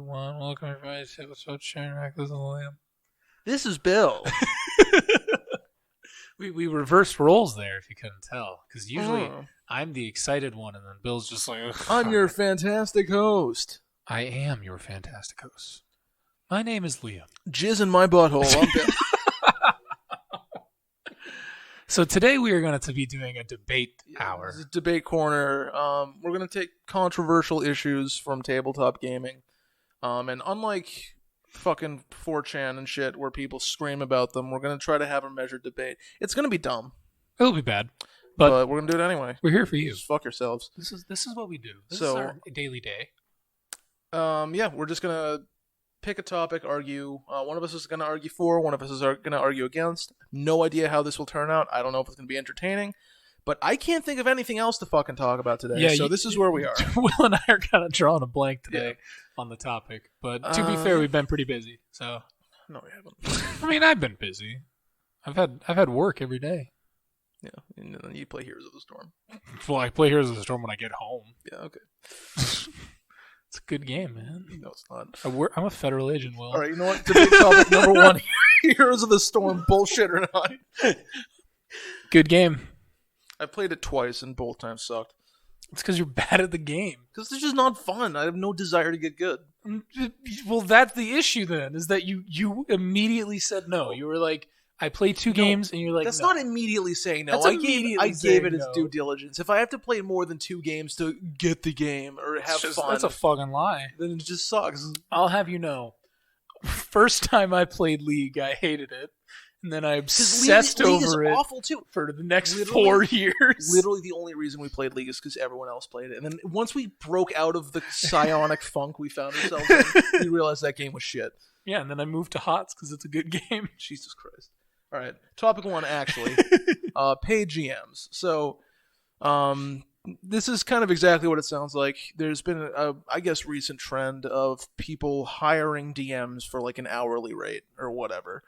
everyone. Welcome everybody to episode Sharing Reckless and Lamb. This is Bill. We reversed roles there, if you couldn't tell. Because usually I'm the excited one, and then Bill's just like... I'm your fantastic host. I am your fantastic host. My name is Liam. Jizz in my butthole. I'm Bill. So today we are going to be doing a debate hour. This is Debate Corner. We're going to take controversial issues from tabletop gaming. And unlike fucking 4chan and shit where people scream about them, we're going to try to have a measured debate. It's going to be dumb. It'll be bad. But we're going to do it anyway. We're here for you. Just fuck yourselves. This is what we do. This is our daily day. Yeah, we're just going to pick a topic, argue. One of us is going to argue for, one of us is going to argue against. No idea how this will turn out. I don't know if it's going to be entertaining. But I can't think of anything else to fucking talk about today. Yeah, so this is where we are. Will and I are kind of drawing a blank today on the topic. But to be fair, we've been pretty busy. So no, we haven't. I mean, I've been busy. I've had work every day. Yeah, and then you play Heroes of the Storm. Well, I play Heroes of the Storm when I get home. Yeah, okay. It's a good game, man. No, it's not. I'm a federal agent, Will. All right, you know what? Debate topic number one. Heroes of the Storm, bullshit or not. Good game. I played it twice and both times sucked. It's because you're bad at the game. Because it's just not fun. I have no desire to get good. Well, that's the issue then, is that you immediately said no. You were like, I play two games, and you're like, that's no. not immediately saying no. That's I gave it its due diligence. If I have to play more than 2 games to get the game or have fun, that's a fucking lie. Then it just sucks. I'll have you know, first time I played League, I hated it. And then I obsessed League over is it awful too. For the next 4 years. Literally the only reason we played League is because everyone else played it. And then once we broke out of the psionic funk we found ourselves in, we realized that game was shit. Yeah, and then I moved to HOTS because it's a good game. Jesus Christ. All right, topic 1 actually, paid GMs. So, this is kind of exactly what it sounds like. There's been a, I guess, recent trend of people hiring DMs for like an hourly rate or whatever.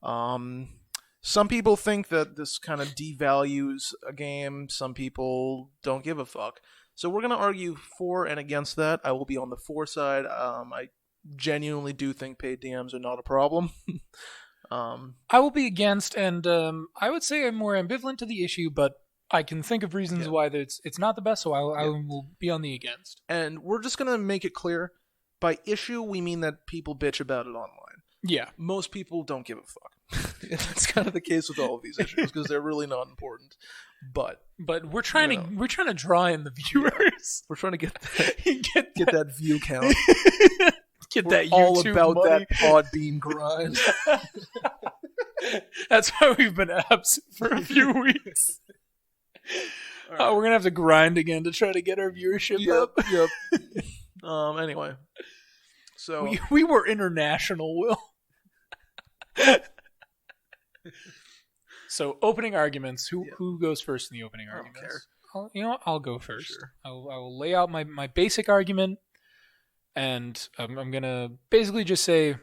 Some people think that this kind of devalues a game. Some people don't give a fuck. So we're gonna argue for and against that. I will be on the for side. I genuinely do think paid DMs are not a problem. I will be against, and I would say I'm more ambivalent to the issue, but I can think of reasons why it's not the best, so I will be on the against. And we're just going to make it clear, by issue, we mean that people bitch about it online. Yeah. Most people don't give a fuck. That's kind of the case with all of these issues, because they're really not important. But we're trying to draw in the viewers. Yeah. We're trying to get that view count. Get that YouTube all about money. that Podbean grind. That's why we've been absent for a few weeks. Right. We're gonna have to grind again to try to get our viewership up. Yep. Anyway, so we were international, Will. So opening arguments. Who goes first in the opening arguments? I'll go first. Sure. I will lay out my basic argument. And I'm going to basically just say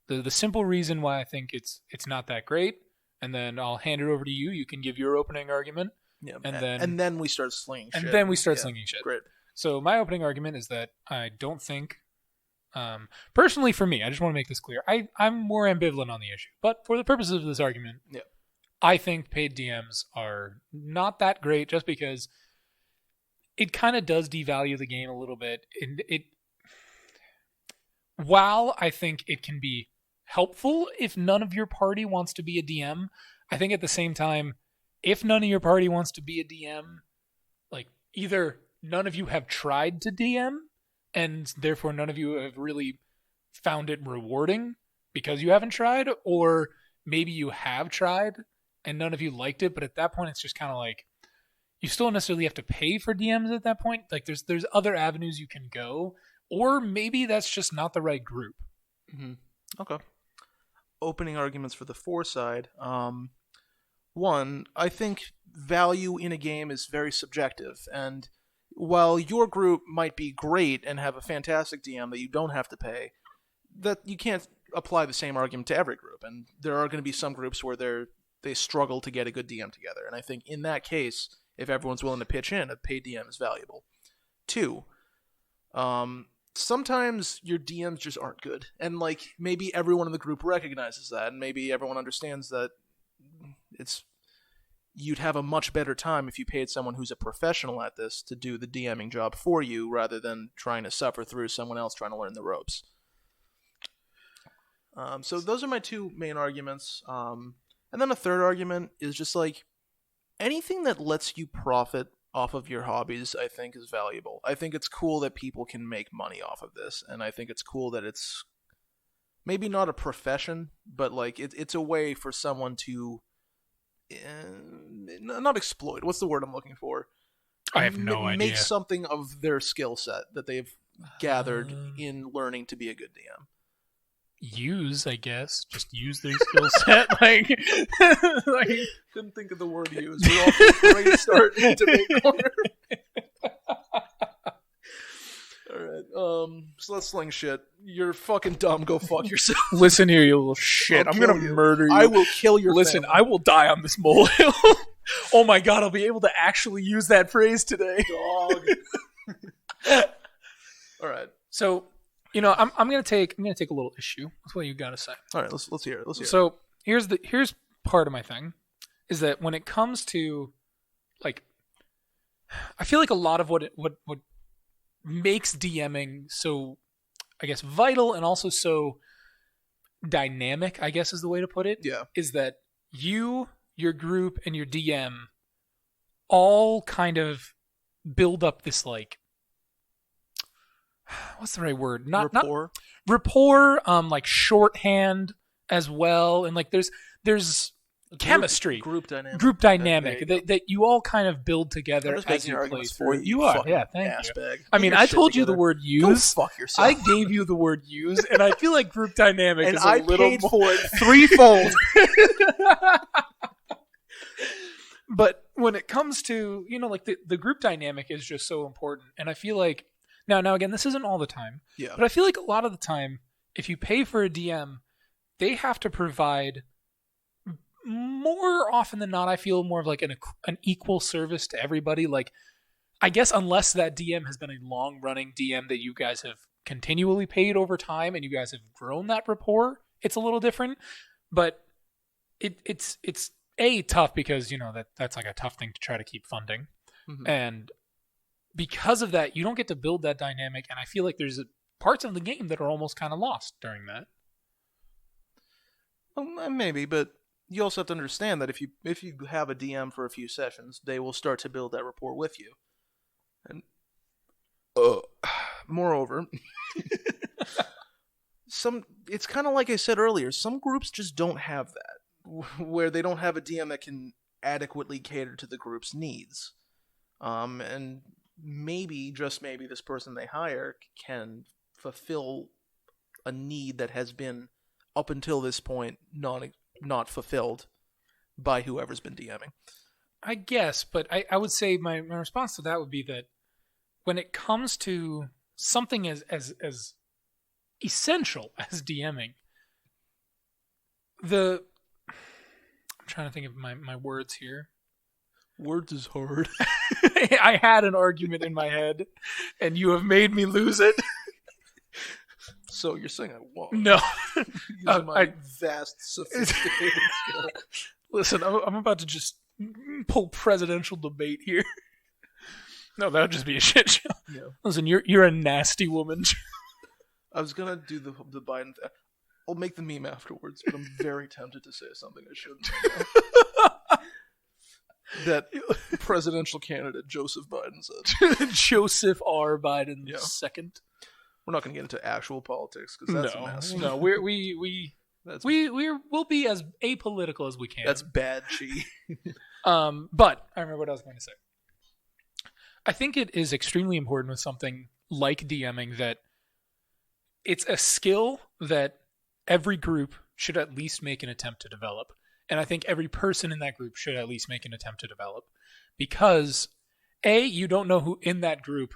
the simple reason why I think it's not that great, and then I'll hand it over to you. You can give your opening argument. Yeah, and then we start slinging shit. And then we start slinging shit. Great. So my opening argument is that I don't think, personally for me, I just want to make this clear, I'm more ambivalent on the issue. But for the purposes of this argument, I think paid DMs are not that great just because it kind of does devalue the game a little bit. While I think it can be helpful if none of your party wants to be a DM, I think at the same time, if none of your party wants to be a DM, like either none of you have tried to DM and therefore none of you have really found it rewarding because you haven't tried, or maybe you have tried and none of you liked it, but at that point it's just kind of like you still don't necessarily have to pay for DMs at that point. Like there's other avenues you can go. Or maybe that's just not the right group. Mm-hmm. Okay. Opening arguments for the for side. One, I think value in a game is very subjective. And while your group might be great and have a fantastic DM that you don't have to pay, that you can't apply the same argument to every group. And there are going to be some groups where they struggle to get a good DM together. And I think in that case, if everyone's willing to pitch in, a paid DM is valuable. 2, sometimes your DMs just aren't good, and like maybe everyone in the group recognizes that, and maybe everyone understands that you'd have a much better time if you paid someone who's a professional at this to do the DMing job for you rather than trying to suffer through someone else trying to learn the ropes. So those are my two main arguments. And then a third argument is just like anything that lets you profit off of your hobbies, I think is valuable. I think it's cool that people can make money off of this, and I think it's cool that it's maybe not a profession, but like it's a way for someone to not exploit. What's the word I'm looking for? I have no idea. Make something of their skill set that they've gathered in learning to be a good DM. Use, I guess. Just use their skill set. like, couldn't think of the word use. We're off to a great start in debate corner. Alright, so let's sling shit. You're fucking dumb. Go fuck yourself. Listen here, you little shit. I'm gonna murder you. I will kill your Listen, family. I will die on this molehill. Oh my god, I'll be able to actually use that phrase today. Dog. Alright. So, I'm gonna take a little issue with what you gotta say. Alright, let's hear it. So here's part of my thing, is that when it comes to like, I feel like a lot of what makes DMing so, I guess, vital and also so dynamic, I guess is the way to put it. Yeah. Is that you, your group, and your DM all kind of build up this like, what's the right word? Rapport. Not rapport, like shorthand as well, and like there's chemistry, group dynamic that you all kind of build together as you play through. You are, yeah, thank you. Bag. I mean, I told you the word use. Go fuck yourself. I gave you the word use, and I feel like group dynamic and is a little paid for it threefold. But when it comes to, like the group dynamic is just so important, and I feel like now again, this isn't all the time, yeah, but I feel like a lot of the time, if you pay for a DM, they have to provide, more often than not, I feel more of like an equal service to everybody. Like, I guess unless that DM has been a long-running DM that you guys have continually paid over time and you guys have grown that rapport, it's a little different. But it's tough because, that's like a tough thing to try to keep funding. Mm-hmm. And because of that, you don't get to build that dynamic, and I feel like there's parts of the game that are almost kind of lost during that. Well, maybe, but you also have to understand that if you have a DM for a few sessions, they will start to build that rapport with you. And moreover, it's kind of like I said earlier, some groups just don't have that, where they don't have a DM that can adequately cater to the group's needs. And maybe, just maybe, this person they hire can fulfill a need that has been, up until this point, not fulfilled by whoever's been DMing. I guess, but I would say my response to that would be that when it comes to something as essential as DMing, I'm trying to think of my words here. Words is hard. I had an argument in my head, and you have made me lose it. So you're saying I won? No. Using my vast, sophisticated skill. Listen, I'm about to just pull presidential debate here. No, that would just be a shit show. Yeah. Listen, you're a nasty woman. I was gonna do the Biden thing. I'll make the meme afterwards, but I'm very tempted to say something I shouldn't. That presidential candidate Joseph Biden said. Joseph R. Biden II. We're not going to get into actual politics because that's a mess. No, we'll be as apolitical as we can. That's bad, Chi. But I remember what I was going to say. I think it is extremely important with something like DMing that it's a skill that every group should at least make an attempt to develop. And I think every person in that group should at least make an attempt to develop. Because, A, you don't know who in that group,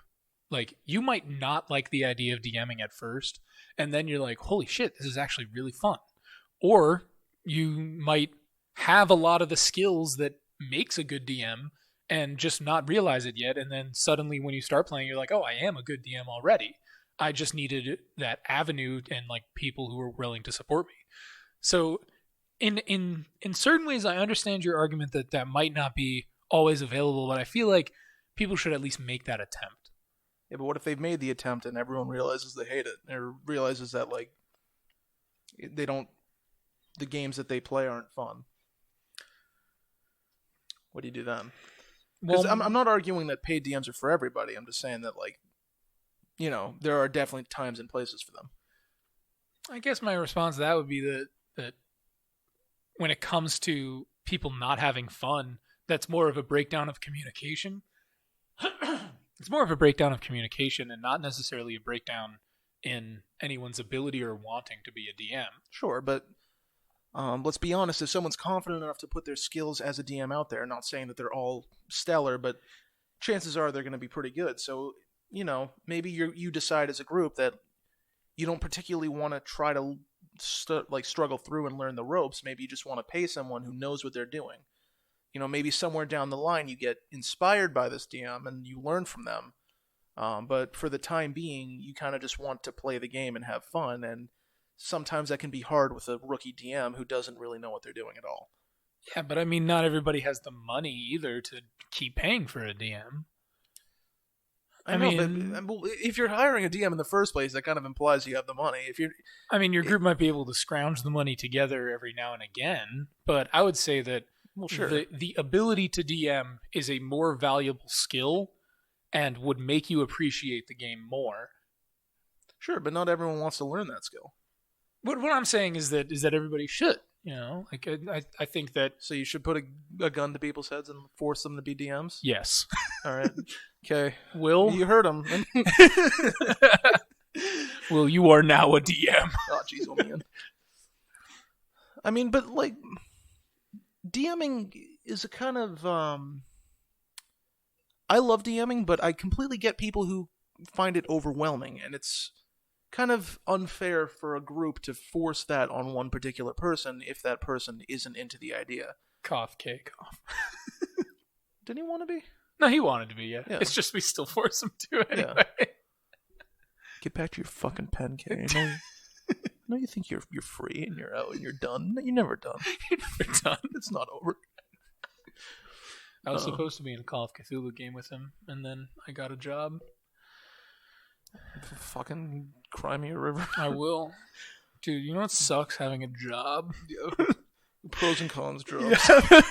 like, you might not like the idea of DMing at first, and then you're like, holy shit, this is actually really fun. Or you might have a lot of the skills that makes a good DM and just not realize it yet, and then suddenly when you start playing, you're like, oh, I am a good DM already. I just needed that avenue and like people who were willing to support me. So in certain ways, I understand your argument that that might not be always available, but I feel like people should at least make that attempt. Yeah, but what if they've made the attempt and everyone realizes they hate it, or realizes that like they don't, the games that they play aren't fun? What do you do then? Because I'm not arguing that paid DMs are for everybody. I'm just saying that, like, you know, there are definitely times and places for them. I guess my response to that would be that when it comes to people not having fun, that's more of a breakdown of communication. It's more of a breakdown of communication and not necessarily a breakdown in anyone's ability or wanting to be a DM. Sure, but let's be honest, if someone's confident enough to put their skills as a DM out there, not saying that they're all stellar, but chances are they're going to be pretty good. So, you know, maybe you decide as a group that you don't particularly want to try to struggle through and learn the ropes. Maybe you just want to pay someone who knows what they're doing. You know, maybe somewhere down the line you get inspired by this DM and you learn from them. But for the time being, you kind of just want to play the game and have fun. And sometimes that can be hard with a rookie DM who doesn't really know what they're doing at all. Yeah, but I mean, not everybody has the money either to keep paying for a DM. I know, but if you're hiring a DM in the first place, that kind of implies you have the money. Your group might be able to scrounge the money together every now and again, but I would say that sure, the ability to DM is a more valuable skill and would make you appreciate the game more. Sure, but not everyone wants to learn that skill. What I'm saying is that everybody should. You know, like I think that. So you should put a gun to people's heads and force them to be DMs? Yes. All right. Okay. Will? You heard him. Will, you are now a DM. Oh, jeez, oh man. I mean, but like, DMing is a kind of. I love DMing, but I completely get people who find it overwhelming, and it's kind of unfair for a group to force that on one particular person if that person isn't into the idea. Cough, cough. Didn't he want to be? No, he wanted to be, yeah. It's just we still force him to anyway. Yeah. Get back to your fucking pen, Kay. No, you think you're free and you're out and you're done. You're never done. You're never done. It's not over. I was supposed to be in a Call of Cthulhu game with him, and then I got a job. Fucking cry me a river. I will. Dude, you know what sucks having a job? Yeah. Pros and cons jobs. Yeah.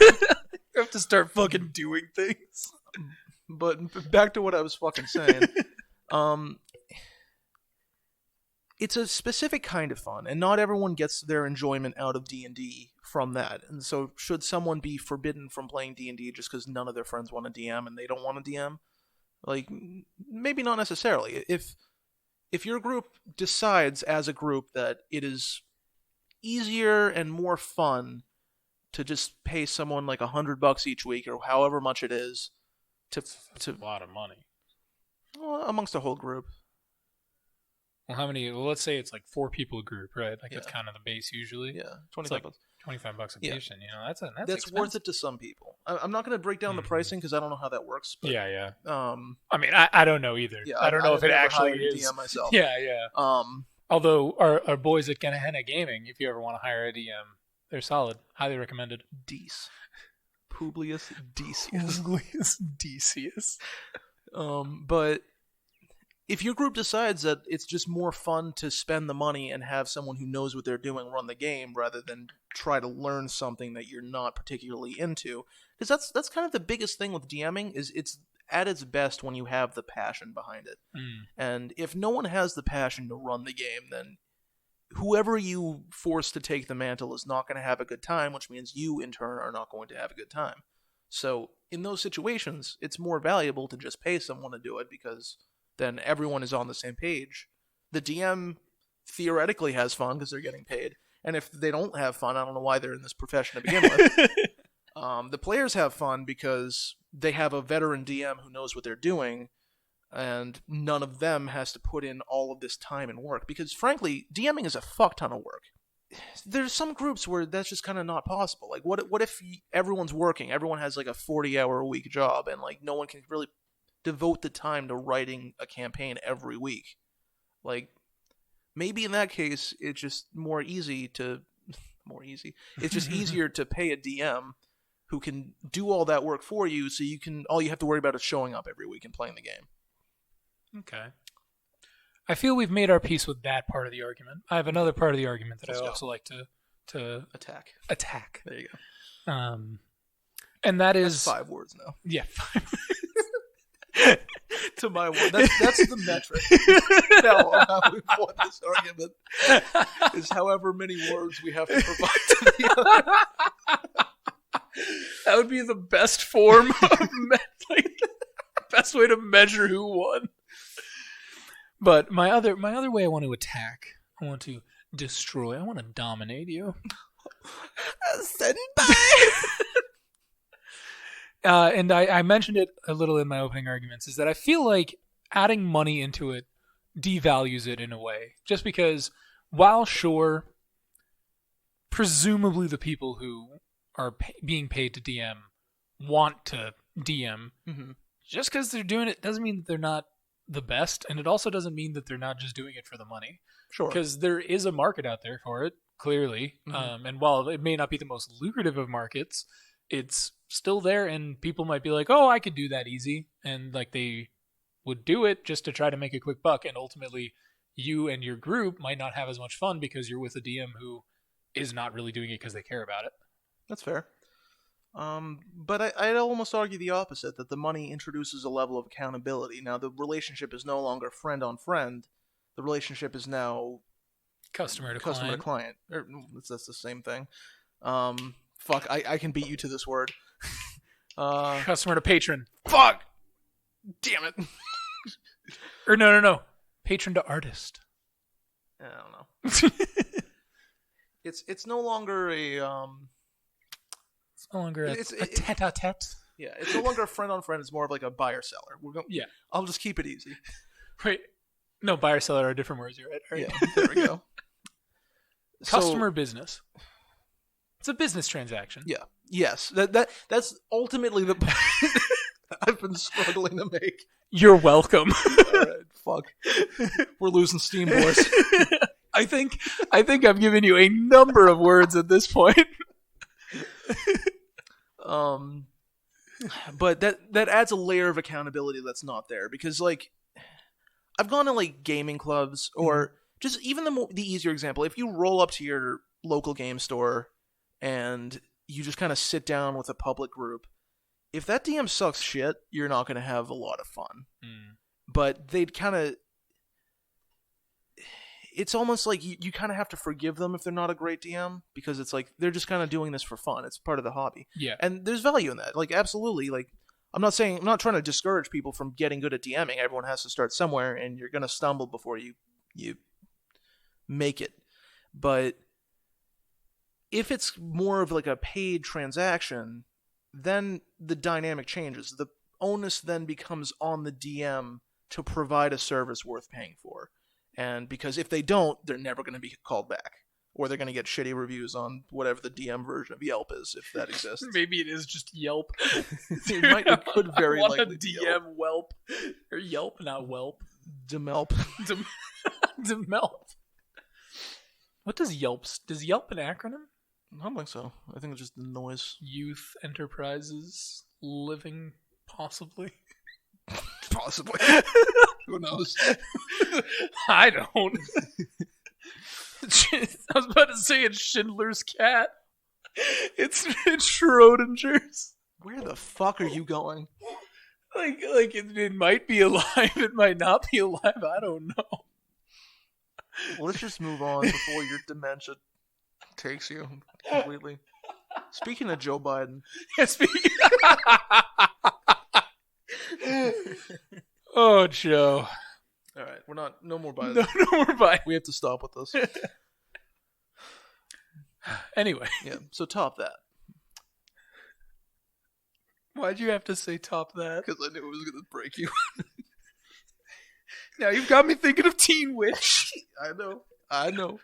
You have to start fucking doing things. But back to what I was fucking saying. It's a specific kind of fun, and not everyone gets their enjoyment out of D&D from that. And so should someone be forbidden from playing D&D just because none of their friends want to DM and they don't want to DM? Like, maybe not necessarily. If your group decides as a group that it is easier and more fun to just pay someone like $100 each week or however much it is That's a lot of money. Well, amongst a whole group. Well, how many? Well, let's say it's like 4 people a group, right? Like that's kind of the base usually. Yeah, $25. $25 a patient. You know, that's worth it to some people. I'm not going to break down the pricing because I don't know how that works. But, yeah. I mean, I don't know either. Yeah, I don't know if it actually is. DM myself. Yeah. Although our boys at Gehenna Gaming, if you ever want to hire a DM, they're solid. Highly recommended. Publius Decius. Publius Decius. But if your group decides that it's just more fun to spend the money and have someone who knows what they're doing run the game rather than try to learn something that you're not particularly into, because that's kind of the biggest thing with DMing is it's at its best when you have the passion behind it. And if no one has the passion to run the game, then whoever you force to take the mantle is not going to have a good time, which means you in turn are not going to have a good time. So in those situations, it's more valuable to just pay someone to do it because then everyone is on the same page. The DM theoretically has fun because they're getting paid. And if they don't have fun, I don't know why they're in this profession to begin with. The players have fun because they have a veteran DM who knows what they're doing, and none of them has to put in all of this time and work. Because frankly, DMing is a fuck ton of work. There's some groups where that's just kind of not possible. Like, what if everyone's working? Everyone has like a 40-hour-a-week job, and like no one can really devote the time to writing a campaign every week. Like, maybe in that case, it's just more easy. It's just easier to pay a DM who can do all that work for you, so all you have to worry about is showing up every week and playing the game. Okay. I feel we've made our peace with that part of the argument. I have another part of the argument that I also like to attack. There you go. And that is... That's 5 words now. Yeah, 5 to my word. That's the metric. Now, how we won this argument is however many words we have to provide to the other. That would be the best form of best way to measure who won. But my other way I want to attack, I want to destroy, I want to dominate you. And I mentioned it a little in my opening arguments, is that I feel like adding money into it devalues it in a way. Just because, while sure, presumably the people who are being paid to DM want to DM, just because they're doing it doesn't mean that they're not the best, and it also doesn't mean that they're not just doing it for the money. Sure. Because there is a market out there for it, clearly. And while it may not be the most lucrative of markets, it's still there, and people might be like, oh, I could do that easy. And like they would do it just to try to make a quick buck. And ultimately, you and your group might not have as much fun because you're with a DM who is not really doing it because they care about it. That's fair. But I'd almost argue the opposite, that the money introduces a level of accountability. Now, the relationship is no longer friend on friend. The relationship is now customer to client. That's the same thing. Fuck, I can beat you to this word. Customer to patron. Fuck! Damn it. Or no. Patron to artist. I don't know. It's no longer a... It's no longer a tete-a-tete. Yeah, it's no longer a friend on friend. It's more of like a buyer-seller. Yeah. I'll just keep it easy. Wait. No, buyer-seller are different words. You're right. All right. Yeah, there we go. Customer business. It's a business transaction. Yeah. Yes. That's ultimately the point I've been struggling to make. You're welcome. All right, fuck. We're losing steam, boys. I think I've given you a number of words at this point. But that adds a layer of accountability that's not there, because like I've gone to like gaming clubs, or just even the easier example, if you roll up to your local game store and you just kind of sit down with a public group, if that DM sucks shit, you're not going to have a lot of fun. But they'd kind of... It's almost like you kind of have to forgive them if they're not a great DM, because it's like they're just kind of doing this for fun. It's part of the hobby. Yeah. And there's value in that. Like, absolutely. Like, I'm not trying to discourage people from getting good at DMing. Everyone has to start somewhere, and you're going to stumble before you make it. But if it's more of like a paid transaction, then the dynamic changes. The onus then becomes on the DM to provide a service worth paying for. And because if they don't, they're never going to be called back. Or they're going to get shitty reviews on whatever the DM version of Yelp is, if that exists. Maybe it is just Yelp. It could very likely a DM Welp. Or Yelp, not Welp. Demelp. Demelp. What does Yelp... Does Yelp an acronym? I don't think so. I think it's just the noise. Youth Enterprises Living, possibly. Possibly. Who knows? I don't. I was about to say it's Schindler's Cat. It's Schrodinger's. Where the fuck are you going? Like it might be alive, it might not be alive, I don't know. Well, let's just move on before your dementia takes you completely. Speaking of Joe Biden. Yeah, speaking. Oh, Joe. All right, no more Biden. No more Biden. We have to stop with this. Anyway. Yeah, so top that. Why'd you have to say top that? Because I knew it was going to break you. Now you've got me thinking of Teen Witch. I know.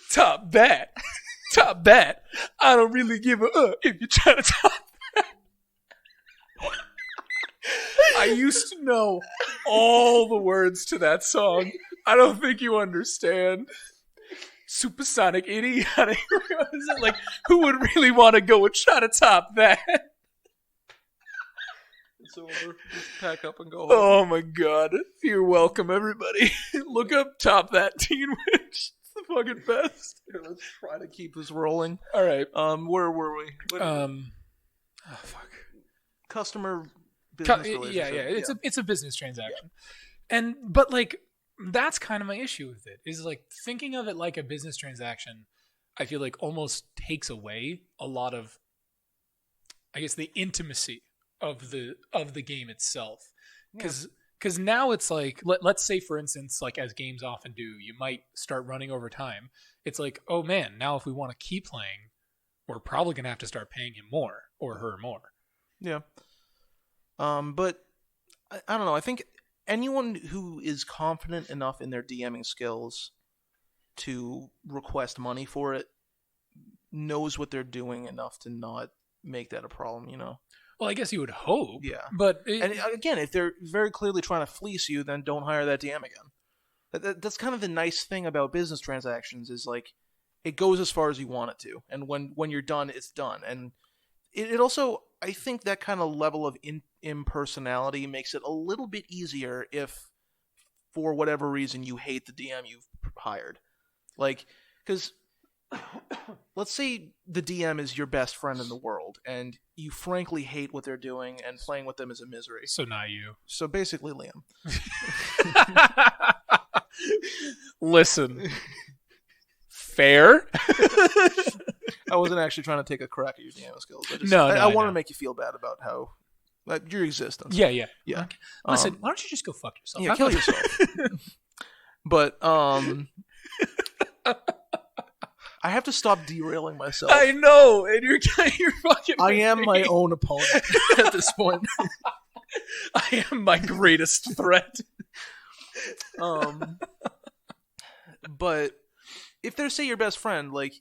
Top that. Top that. I don't really give a if you're trying to top that. I used to know all the words to that song I don't think you understand. Supersonic idiotic. Is it like, who would really want to go and try to top that? It's over. Just pack up and go home. Oh my god. You're welcome, everybody. Look up Top That Teen Witch. It's the fucking best. Here, let's try to keep this rolling. All right. Where were we? Oh fuck. Customer business relationship. Yeah. It's a business transaction. Yeah. But like, that's kind of my issue with it, is like thinking of it like a business transaction, I feel like almost takes away a lot of, I guess, the intimacy of the game itself. Because now it's like, let's say, for instance, like as games often do, you might start running over time. It's like, oh man, now if we want to keep playing, we're probably going to have to start paying him more or her more. Yeah. But I don't know. I think anyone who is confident enough in their DMing skills to request money for it knows what they're doing enough to not make that a problem, you know? Well, I guess you would hope. Yeah. But and again, if they're very clearly trying to fleece you, then don't hire that DM again. That's kind of the nice thing about business transactions, is like it goes as far as you want it to. And when you're done, it's done. And it also, I think that kind of level of impersonality makes it a little bit easier if, for whatever reason, you hate the DM you've hired. Like, because let's say the DM is your best friend in the world, and you frankly hate what they're doing, and playing with them is a misery. So not you. So basically, Liam. Listen. Fair. I wasn't actually trying to take a crack at your DM skills. I wanted to make you feel bad about how your existence. Yeah. Okay. Listen, why don't you just go fuck yourself? Yeah, kill yourself. But I have to stop derailing myself. I know, and you're fucking. I am my own opponent at this point. I am my greatest threat. But if they're, say, your best friend, like,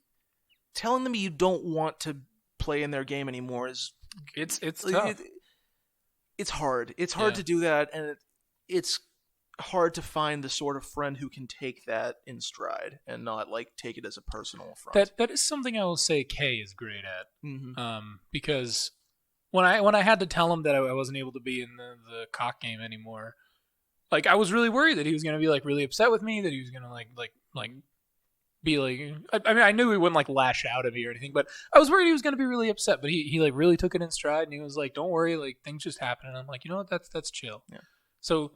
telling them you don't want to play in their game anymore is it's tough. It's hard. It's hard to do that, and it's hard to find the sort of friend who can take that in stride and not like take it as a personal affront. That is something I will say Kay is great at. Mm-hmm. Because when I had to tell him that I wasn't able to be in the cock game anymore, like I was really worried that he was gonna be like really upset with me, that he was gonna like be like, I mean, I knew he wouldn't like lash out at me or anything, but I was worried he was gonna be really upset. But he like really took it in stride, and he was like, "Don't worry, like things just happen." And I'm like, you know what, that's chill. Yeah. So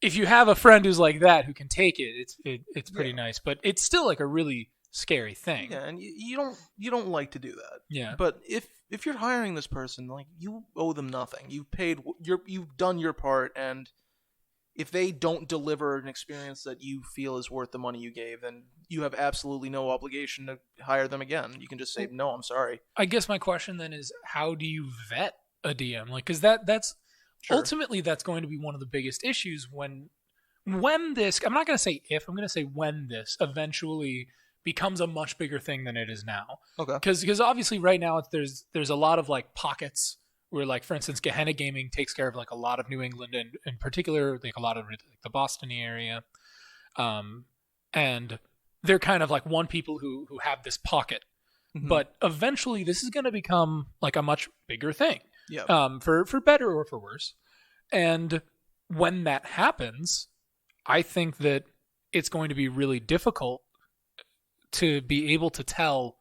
if you have a friend who's like that, who can take it, it's pretty nice. But it's still like a really scary thing. Yeah, and you don't like to do that. Yeah. But if you're hiring this person, like, you owe them nothing. You've done your part, and if they don't deliver an experience that you feel is worth the money you gave, then you have absolutely no obligation to hire them again. You can just say, no, I'm sorry. I guess my question then is, how do you vet a DM? Like, because that's sure. Ultimately that's going to be one of the biggest issues when this, I'm not going to say if, I'm going to say when this eventually becomes a much bigger thing than it is now. Okay. Because obviously right now there's a lot of like pockets where, like, for instance, Gehenna Gaming takes care of like a lot of New England, and in particular like a lot of like the Boston area, and they're kind of like one people who have this pocket. Mm-hmm. But eventually this is going to become like a much bigger thing. Yeah. For better or for worse. And when that happens, I think that it's going to be really difficult to be able to tell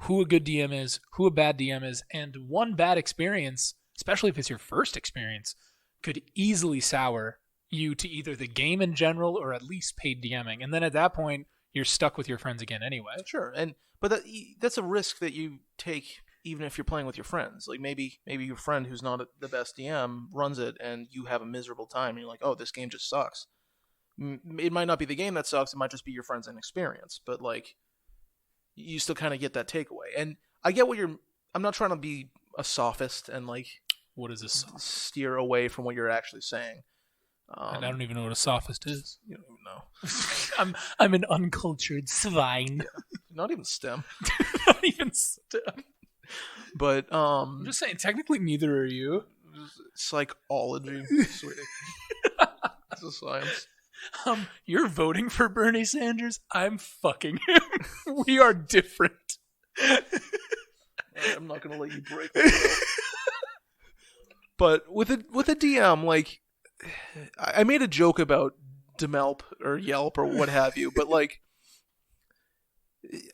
who a good DM is, who a bad DM is, and one bad experience, especially if it's your first experience, could easily sour you to either the game in general or at least paid DMing. And then at that point, you're stuck with your friends again anyway. Sure. But that's a risk that you take even if you're playing with your friends. Like maybe your friend who's not the best DM runs it and you have a miserable time and you're like, oh, this game just sucks. It might not be the game that sucks, it might just be your friend's inexperience, but like you still kind of get that takeaway. And I get I'm not trying to be a sophist and like, what is this? Steer away from what you're actually saying. And I don't even know what a sophist is. You don't even know. I'm an uncultured swine. Yeah. Not even STEM. Not even STEM. But I'm just saying, technically neither are you. Psychology, sweetie. It's a science. You're voting for Bernie Sanders? I'm fucking him. We are different. I'm not going to let you break the But with a DM, like, I made a joke about Demelp or Yelp or what have you, but like,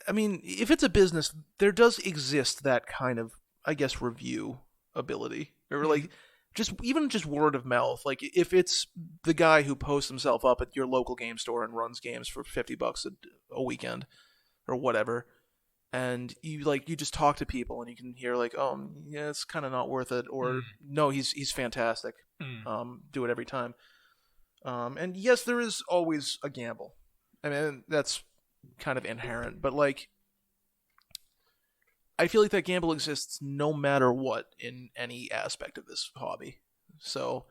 I mean, if it's a business, there does exist that kind of, I guess, review ability, or like, just word of mouth. Like, if it's the guy who posts himself up at your local game store and runs games for $50 a weekend or whatever, and you just talk to people and you can hear like, oh yeah, it's kind of not worth it, or no, he's fantastic. Do it every time. And yes, there is always a gamble. I mean, that's kind of inherent, but like, I feel like that gamble exists no matter what in any aspect of this hobby. So,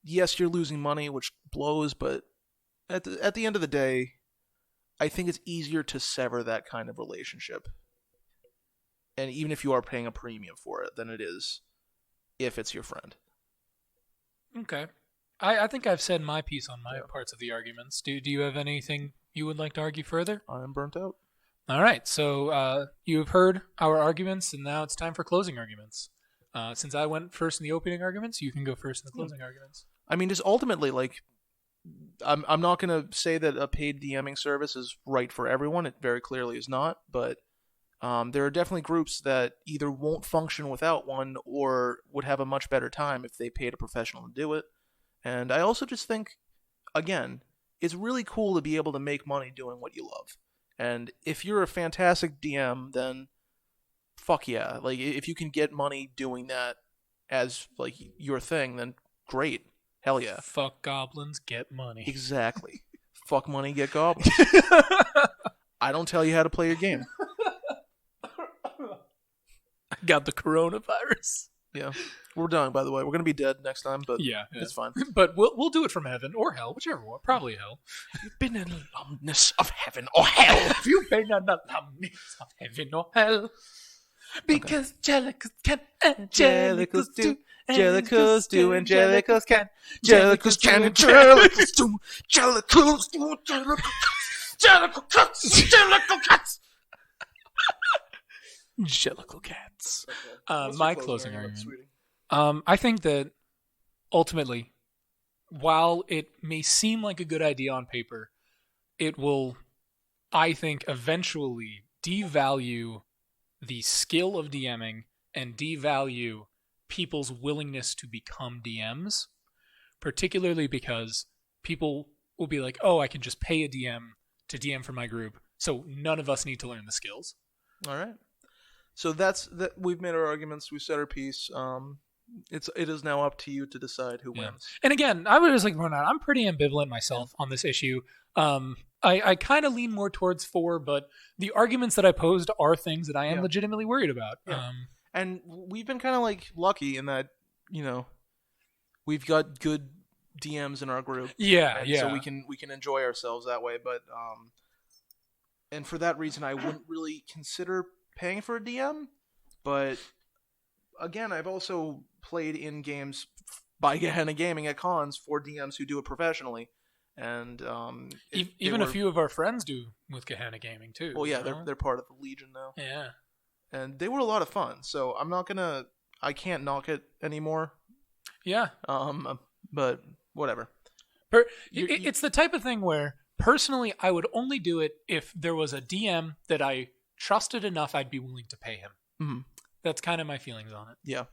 yes, you're losing money, which blows, but at the end of the day, I think it's easier to sever that kind of relationship. And even if you are paying a premium for it, than it is if it's your friend. Okay. I think I've said my piece on my parts of the arguments. Do you have anything you would like to argue further? I'm burnt out. All right, so you've heard our arguments, and now it's time for closing arguments. Since I went first in the opening arguments, you can go first in the closing arguments. I mean, just ultimately, like, I'm not going to say that a paid DMing service is right for everyone. It very clearly is not, but there are definitely groups that either won't function without one or would have a much better time if they paid a professional to do it. And I also just think, again, it's really cool to be able to make money doing what you love. And if you're a fantastic DM, then fuck yeah. Like, if you can get money doing that as, like, your thing, then great. Hell yeah. Fuck goblins, get money. Exactly. Fuck money, get goblins. I don't tell you how to play your game. I got the coronavirus. Yeah. We're done, by the way. We're going to be dead next time, but it's fine. But we'll do it from heaven or hell, whichever one. Probably hell. You've been in the alumnus of heaven or hell. Have you been in the alumnus of heaven or hell? Because Jellicles can, Jellicles do. Jellicles do, and Jellicles can. Jellicles can, and Jellicles do. Jellicles do, Jellicle cuts. Jellicle cuts. Jellicle cats. My closing argument. I think that ultimately, while it may seem like a good idea on paper, it will, I think, eventually devalue the skill of DMing and devalue people's willingness to become DMs, particularly because people will be like, oh, I can just pay a DM to DM for my group, so none of us need to learn the skills. All right. So that. We've made our arguments. We've said our piece. It is now up to you to decide who wins. And again, I was like, I'm pretty ambivalent myself on this issue. I kind of lean more towards 4, but the arguments that I posed are things that I am legitimately worried about. Yeah. And we've been kind of like lucky in that, we've got good DMs in our group. Yeah. So we can enjoy ourselves that way. But and for that reason, I wouldn't really consider paying for a DM. But again, I've also played in games by Gehenna Gaming at cons for DMs who do it professionally. And even a few of our friends do with Gehenna Gaming too. Well, yeah, they're part of the Legion now. Yeah, and they were a lot of fun. So I can't knock it anymore. Yeah. But whatever. It's the type of thing where personally I would only do it if there was a DM that I trusted enough I'd be willing to pay him. Mm-hmm. That's kind of my feelings on it. Yeah.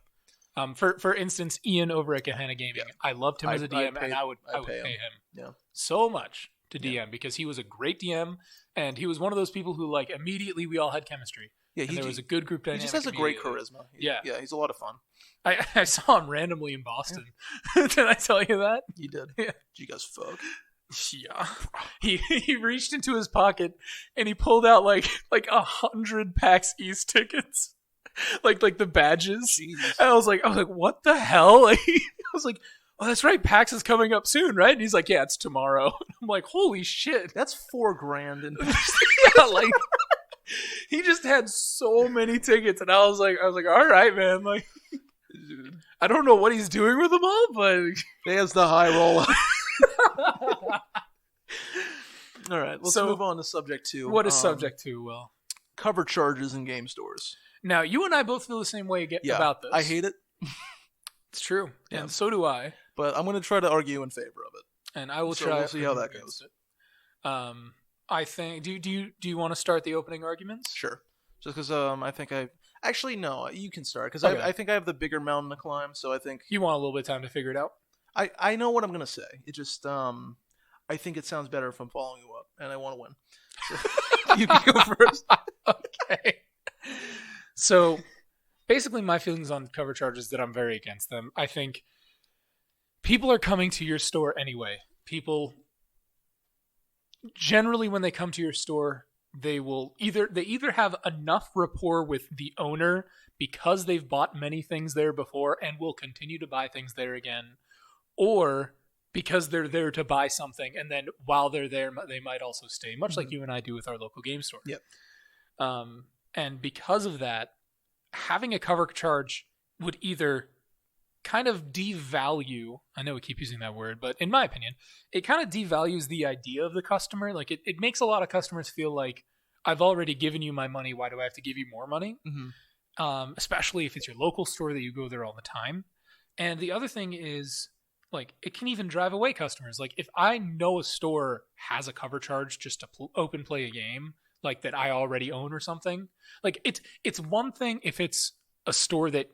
For instance, Ian over at Gehenna Gaming, I loved him as a DM, and I would pay him so much to DM because he was a great DM, and he was one of those people who, like, immediately we all had chemistry. Yeah, there was a good group dynamic. He just has a great charisma. Yeah, he's a lot of fun. I saw him randomly in Boston. Yeah. Did I tell you that? You did. Yeah. Did you guys fuck? Yeah. He reached into his pocket and he pulled out like 100 PAX East tickets. Like the badges. Jesus. And I was like, what the hell? Like, I was like, oh, that's right, PAX is coming up soon, right? And he's like, yeah, it's tomorrow. I'm like, holy shit. That's $4,000 in yeah, like he just had so many tickets, and I was like, all right, man. Like, I don't know what he's doing with them all, but there's the high roller. All right, let's So, move on to subject 2. What is subject 2, Will? Cover charges in game stores. Now, you and I both feel the same way about this. I hate it. It's true, Yeah. and so do I. But I'm going to try to argue in favor of it. And I will So try. we'll see how that goes. I think. Do you want to start the opening arguments? Sure. Just because I think I actually no, you can start because Okay. I think I have the bigger mountain to climb. So I think You want a little bit of time to figure it out. I know what I'm going to say. It just I think it sounds better if I'm following you up, and I want to win. So, you can go first. Okay. So, basically, my feelings on cover charges that I'm very against them. I think people are coming to your store anyway. People generally, when they come to your store, they either have enough rapport with the owner because they've bought many things there before and will continue to buy things there again, or because they're there to buy something, and then while they're there, they might also stay, much like you and I do with our local game store. Yep. And because of that, having a cover charge would either kind of devalue, I know we keep using that word, but in my opinion, it kind of devalues the idea of the customer. Like it makes a lot of customers feel like, I've already given you my money, why do I have to give you more money? Mm-hmm. Especially if it's your local store that you go there all the time. And the other thing is, like, it can even drive away customers. Like, if I know a store has a cover charge just to open play a game, like that I already own or something, like it's one thing if it's a store that,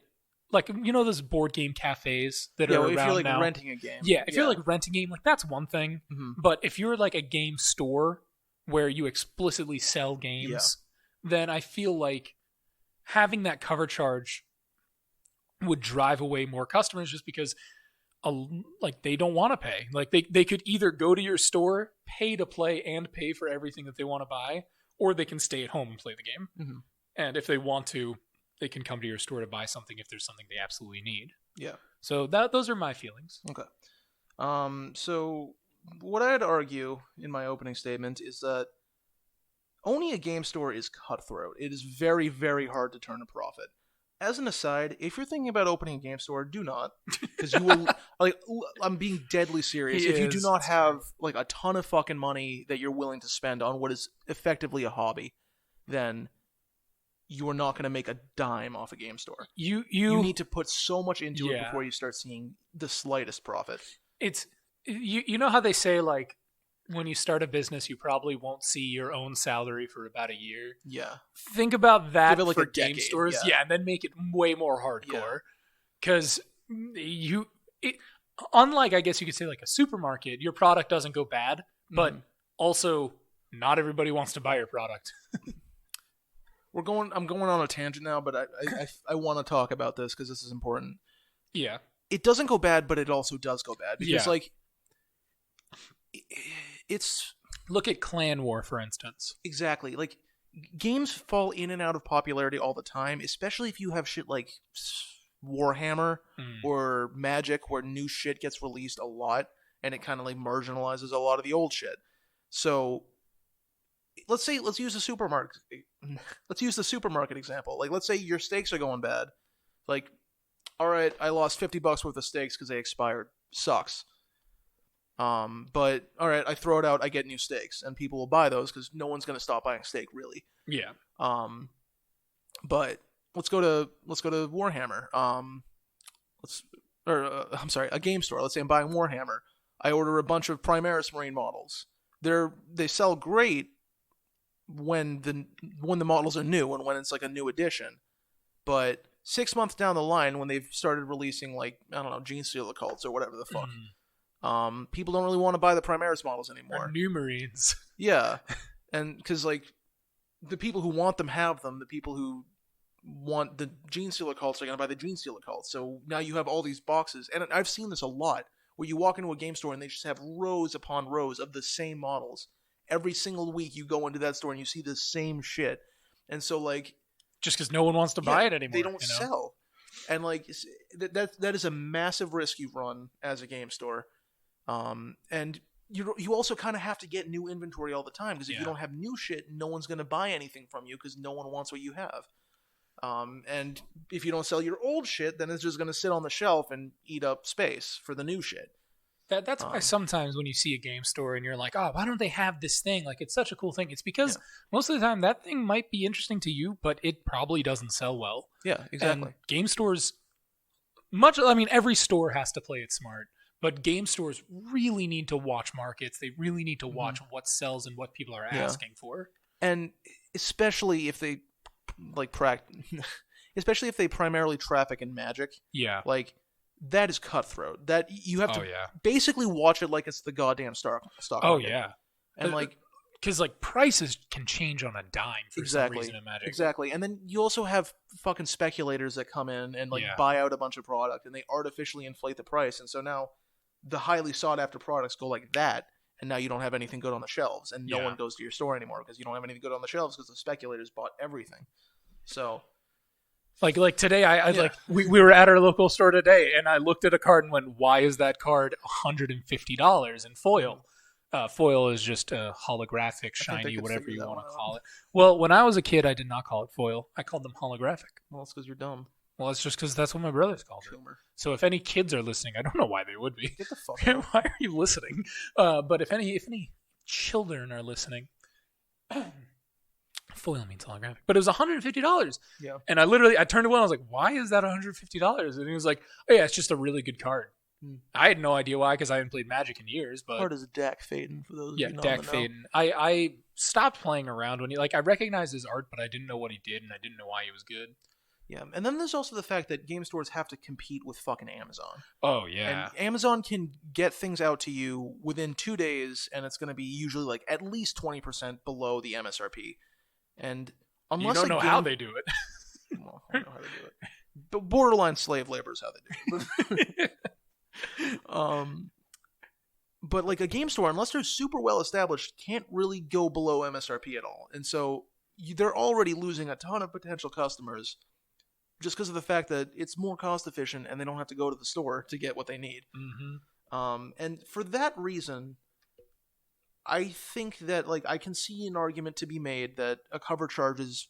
like, you know, those board game cafes that are around now. If you're like renting a game. Yeah, if you're like renting a game, like that's one thing. Mm-hmm. But if you're like a game store where you explicitly sell games, then I feel like having that cover charge would drive away more customers just because like they don't want to pay. Like they could either go to your store, pay to play, and pay for everything that they want to buy, or they can stay at home and play the game. Mm-hmm. And if they want to, they can come to your store to buy something if there's something they absolutely need. Yeah. So those are my feelings. Okay. So what I'd argue in my opening statement is that owning a game store is cutthroat. It is very, very hard to turn a profit. As an aside, if you're thinking about opening a game store, do not, because you will. Like, I'm being deadly serious. If you do not have like a ton of fucking money that you're willing to spend on what is effectively a hobby, then you are not going to make a dime off a game store. You need to put so much into it before you start seeing the slightest profit. It's you know how they say, like, when you start a business, you probably won't see your own salary for about a year. Yeah. Think about that like for a game decade, stores. Yeah, and then make it way more hardcore. Because unlike, I guess you could say, like a supermarket, your product doesn't go bad, but also not everybody wants to buy your product. I'm going on a tangent now, but I want to talk about this because this is important. Yeah. It doesn't go bad, but it also does go bad. Because, like, it's... Look at Clan War, for instance. Exactly. Like, games fall in and out of popularity all the time, especially if you have shit like Warhammer or Magic, where new shit gets released a lot, and it kind of, like, marginalizes a lot of the old shit. So... let's use the supermarket example. Like, let's say your steaks are going bad. Like, all right, I lost $50 worth of steaks because they expired. Sucks. But all right, I throw it out. I get new steaks, and people will buy those because no one's gonna stop buying steak, really. Yeah. But let's go to Warhammer. I'm sorry, a game store. Let's say I'm buying Warhammer. I order a bunch of Primaris Marine models. They sell great when the models are new and when it's like a new edition, but 6 months down the line when they've started releasing, like, I don't know, Gene Stealer cults or whatever the fuck, people don't really want to buy the Primaris models anymore. Or new Marines. Yeah, and because, like, the people who want them have them. The people who want the Gene Stealer cults are going to buy the Gene Stealer cults. So now you have all these boxes, and I've seen this a lot, where you walk into a game store and they just have rows upon rows of the same models. Every single week you go into that store and you see the same shit. And so, like... just because no one wants to buy it anymore. They don't sell. And, like, that is a massive risk you run as a game store. And you also kind of have to get new inventory all the time, because if you don't have new shit, no one's going to buy anything from you because no one wants what you have. And if you don't sell your old shit, then it's just going to sit on the shelf and eat up space for the new shit. That's why sometimes when you see a game store and you're like, oh, why don't they have this thing? Like, it's such a cool thing. It's because most of the time that thing might be interesting to you, but it probably doesn't sell well. Yeah, exactly. And game stores, every store has to play it smart, but game stores really need to watch markets. They really need to watch what sells and what people are asking for. And especially if they especially if they primarily traffic in Magic. Yeah. Like, that is cutthroat. That you have to basically watch it like it's the goddamn stock market. Yeah. And because prices can change on a dime for some reason in Magic. Exactly. And then you also have fucking speculators that come in and buy out a bunch of product, and they artificially inflate the price. And so now the highly sought after products go like that, and now you don't have anything good on the shelves, and no one goes to your store anymore because you don't have anything good on the shelves because the speculators bought everything. So like today, we were at our local store today, and I looked at a card and went, "Why is that card $150 in foil?" Foil is just a holographic, shiny, whatever you want to call it. Well, when I was a kid, I did not call it foil. I called them holographic. Well, it's because you're dumb. Well, it's just because that's what my brothers called it. So if any kids are listening, I don't know why they would be. Get the fuck out. Why are you listening? But if any children are listening, foil means holographic. But it was $150. Yeah. And I turned to one, I was like, why is that $150? And he was like, oh yeah, it's just a really good card. I had no idea why because I hadn't played Magic in years. But card is Dak Faden for those. Yeah, Dak Faden. I stopped playing around when I recognized his art, but I didn't know what he did, and I didn't know why he was good. Yeah, and then there's also the fact that game stores have to compete with fucking Amazon. Oh yeah, and Amazon can get things out to you within 2 days, and it's going to be usually at least 20% below the MSRP. And unless you don't know how they do it. Well, I don't know how they do it. But borderline slave labor is how they do it. But a game store, unless they're super well established, can't really go below MSRP at all. And so they're already losing a ton of potential customers just because of the fact that it's more cost efficient and they don't have to go to the store to get what they need. Mm-hmm. And for that reason, I think that I can see an argument to be made that a cover charge is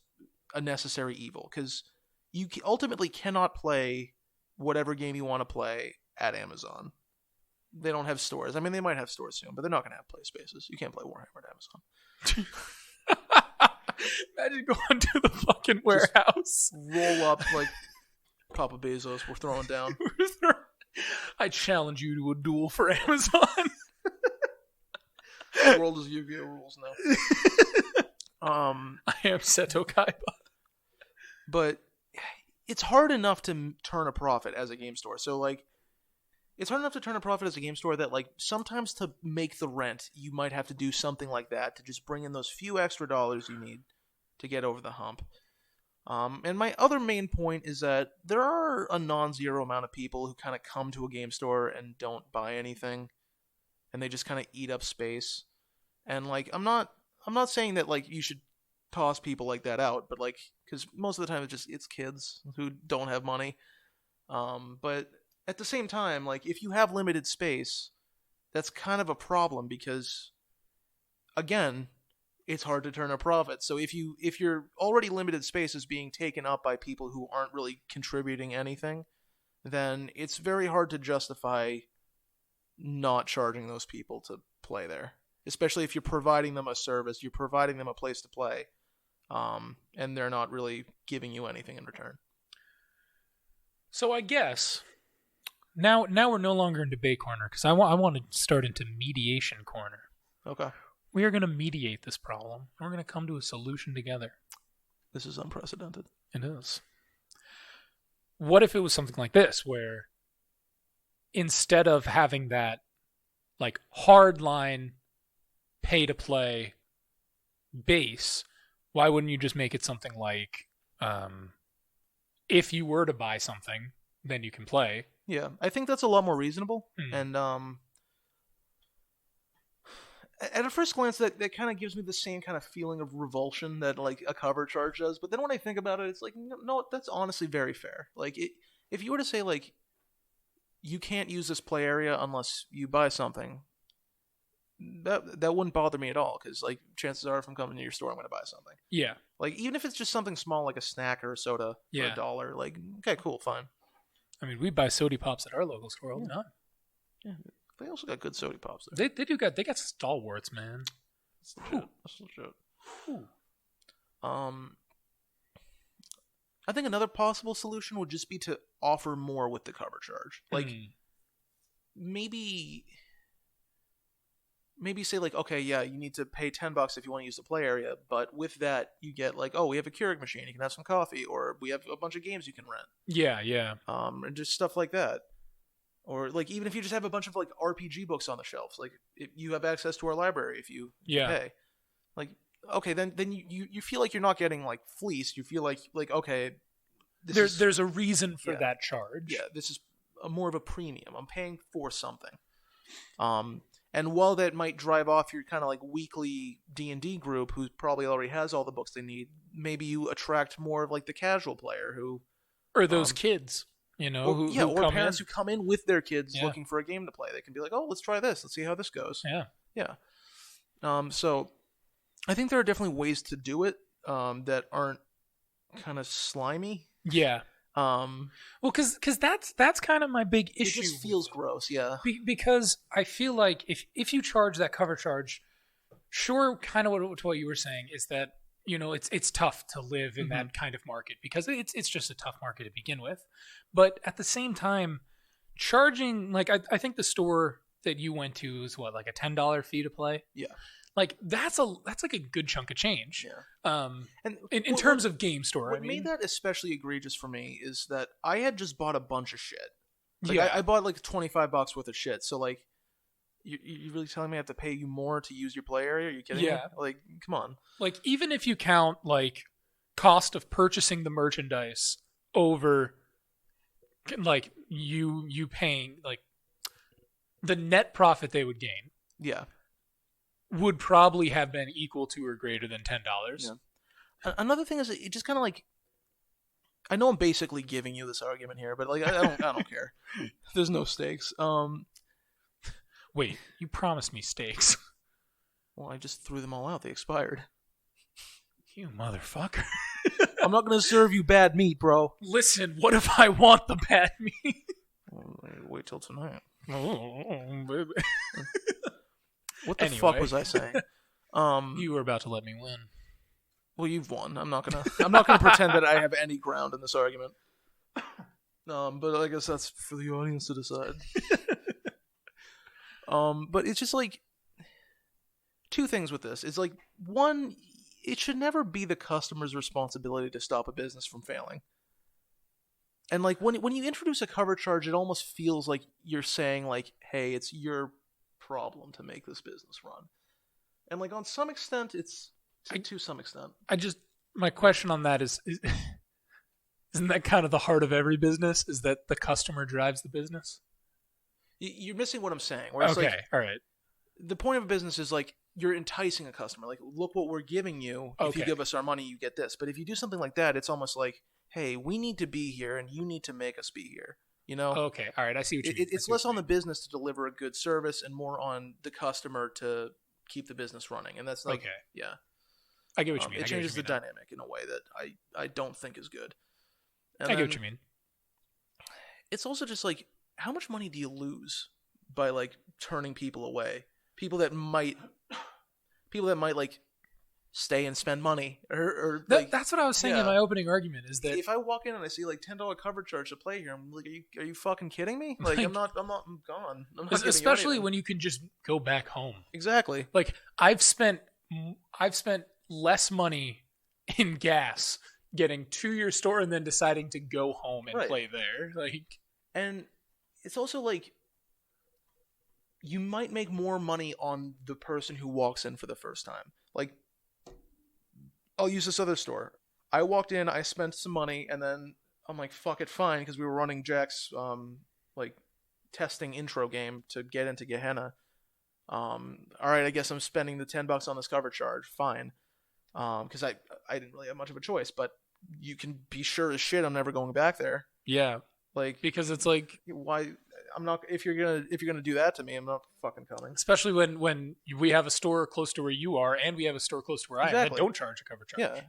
a necessary evil, because you ultimately cannot play whatever game you want to play at Amazon. They don't have stores. I mean, they might have stores soon, but they're not going to have play spaces. You can't play Warhammer at Amazon. Imagine going to the fucking warehouse. Just roll up like Papa Bezos. We're throwing down. I challenge you to a duel for Amazon. The world is Yu-Gi-Oh! Rules now. I am Seto Kaiba. But it's hard enough to turn a profit as a game store. So it's hard enough to turn a profit as a game store that sometimes to make the rent, you might have to do something like that to just bring in those few extra dollars you need to get over the hump. And my other main point is that there are a non-zero amount of people who kind of come to a game store and don't buy anything, and they just kind of eat up space. And I'm not saying that you should toss people like that out, but because most of the time it's kids who don't have money. But at the same time, if you have limited space, that's kind of a problem because, again, it's hard to turn a profit. So if your already limited space is being taken up by people who aren't really contributing anything, then it's very hard to justify not charging those people to play there. Especially if you're providing them a service, you're providing them a place to play, and they're not really giving you anything in return. So I guess now we're no longer in debate corner because I want to start into mediation corner. Okay. We are going to mediate this problem. And we're going to come to a solution together. This is unprecedented. It is. What if it was something like this, where instead of having that hard line pay to play base, why wouldn't you just make it something like if you were to buy something, then you can play? Yeah, I think that's a lot more reasonable. And at a first glance, that kind of gives me the same kind of feeling of revulsion that a cover charge does. But then when I think about it, it's no, that's honestly very fair. If you were to say you can't use this play area unless you buy something, that wouldn't bother me at all, because chances are if I'm coming to your store, I'm going to buy something. Yeah. Even if it's just something small like a snack or a soda for $1, okay, cool, fine. I mean, we buy Sody Pops at our local store all the time. Yeah. They also got good soda pops there. They got stalwarts, man. That's legit. That's legit. Whew. I think another possible solution would just be to offer more with the cover charge. Like, maybe say like, okay, yeah, you need to pay $10 if you want to use the play area, but with that you get like, oh, we have a Keurig machine, you can have some coffee, or we have a bunch of games you can rent. Yeah. And just stuff like that. Or like, even if you just have a bunch of like RPG books on the shelves, like if you have access to our library if you pay. Like, okay, then you feel like you're not getting like fleeced. You feel like okay, there's a reason for that charge. Yeah, this is more of a premium. I'm paying for something. And while that might drive off your kind of like weekly D&D group who probably already has all the books they need, maybe you attract more of like the casual player or those kids, who or parents who come in with their kids looking for a game to play. They can be like, oh, let's try this. Let's see how this goes. Yeah. So I think there are definitely ways to do it that aren't kind of slimy. Yeah. Well, because that's kind of my big issue. It just feels gross, yeah. Because I feel like if you charge that cover charge, sure, kind of what you were saying is that it's tough to live in that kind of market because it's just a tough market to begin with. But at the same time, charging like I think the store that you went to is what, like a $10 fee to play? Yeah. Like that's like a good chunk of change. Yeah. And in terms of game store, what made that especially egregious for me is that I had just bought a bunch of shit. Like I bought like $25 worth of shit. So like, you really telling me I have to pay you more to use your play area? Are you kidding me? Like, come on. Like, even if you count like cost of purchasing the merchandise over like you paying like the net profit they would gain. Yeah. Would probably have been equal to or greater than $10. Yeah. Another thing is, it just kind of like, I know I'm basically giving you this argument here, but like I don't care. There's no stakes. Wait, you promised me steaks. Well, I just threw them all out. They expired. You motherfucker. I'm not gonna serve you bad meat, bro. Listen, what if I want the bad meat? Wait till tonight. Baby. What the fuck was I saying? You were about to let me win. Well, you've won. I'm not gonna pretend that I have any ground in this argument. But I guess that's for the audience to decide. But it's just like two things with this. It's like, one, it should never be the customer's responsibility to stop a business from failing. And like when you introduce a cover charge, it almost feels like you're saying like, hey, it's your problem to make this business run. And like on some extent to some extent. My question on that is isn't that kind of the heart of every business, is that the customer drives the business? You're missing what I'm saying. Where it's okay, like, all right. The point of a business is like, you're enticing a customer. Like, look what we're giving you. If you give us our money, you get this. But if you do something like that, it's almost like, hey, we need to be here and you need to make us be here. You know? Okay, all right. I see what you mean. It's less on the business to deliver a good service and more on the customer to keep the business running. And that's like, yeah. I get what you mean. It changes the dynamic in a way that I don't think is good. And I get what you mean. It's also just like, how much money do you lose by like turning people away? People that might like stay and spend money or like, that's what I was saying in my opening argument, is that if I walk in and I see like $10 cover charge to play here, I'm like, are you fucking kidding me? Like, I'm gone. I'm not especially when you can just go back home. Exactly. Like I've spent less money in gas getting to your store and then deciding to go home and play there. Like, and it's also like, you might make more money on the person who walks in for the first time. Like, I'll use this other store. I walked in, I spent some money, and then I'm like, fuck it, fine, because we were running Jack's like testing intro game to get into Gehenna. All right, I guess I'm spending the $10 on this cover charge. Fine, because I didn't really have much of a choice. But you can be sure as shit I'm never going back there. Yeah, like, because it's like, why? I'm not. If you're gonna do that to me, I'm not fucking coming. Especially when we have a store close to where you are, and we have a store close to where I am that don't charge a cover charge. Yeah,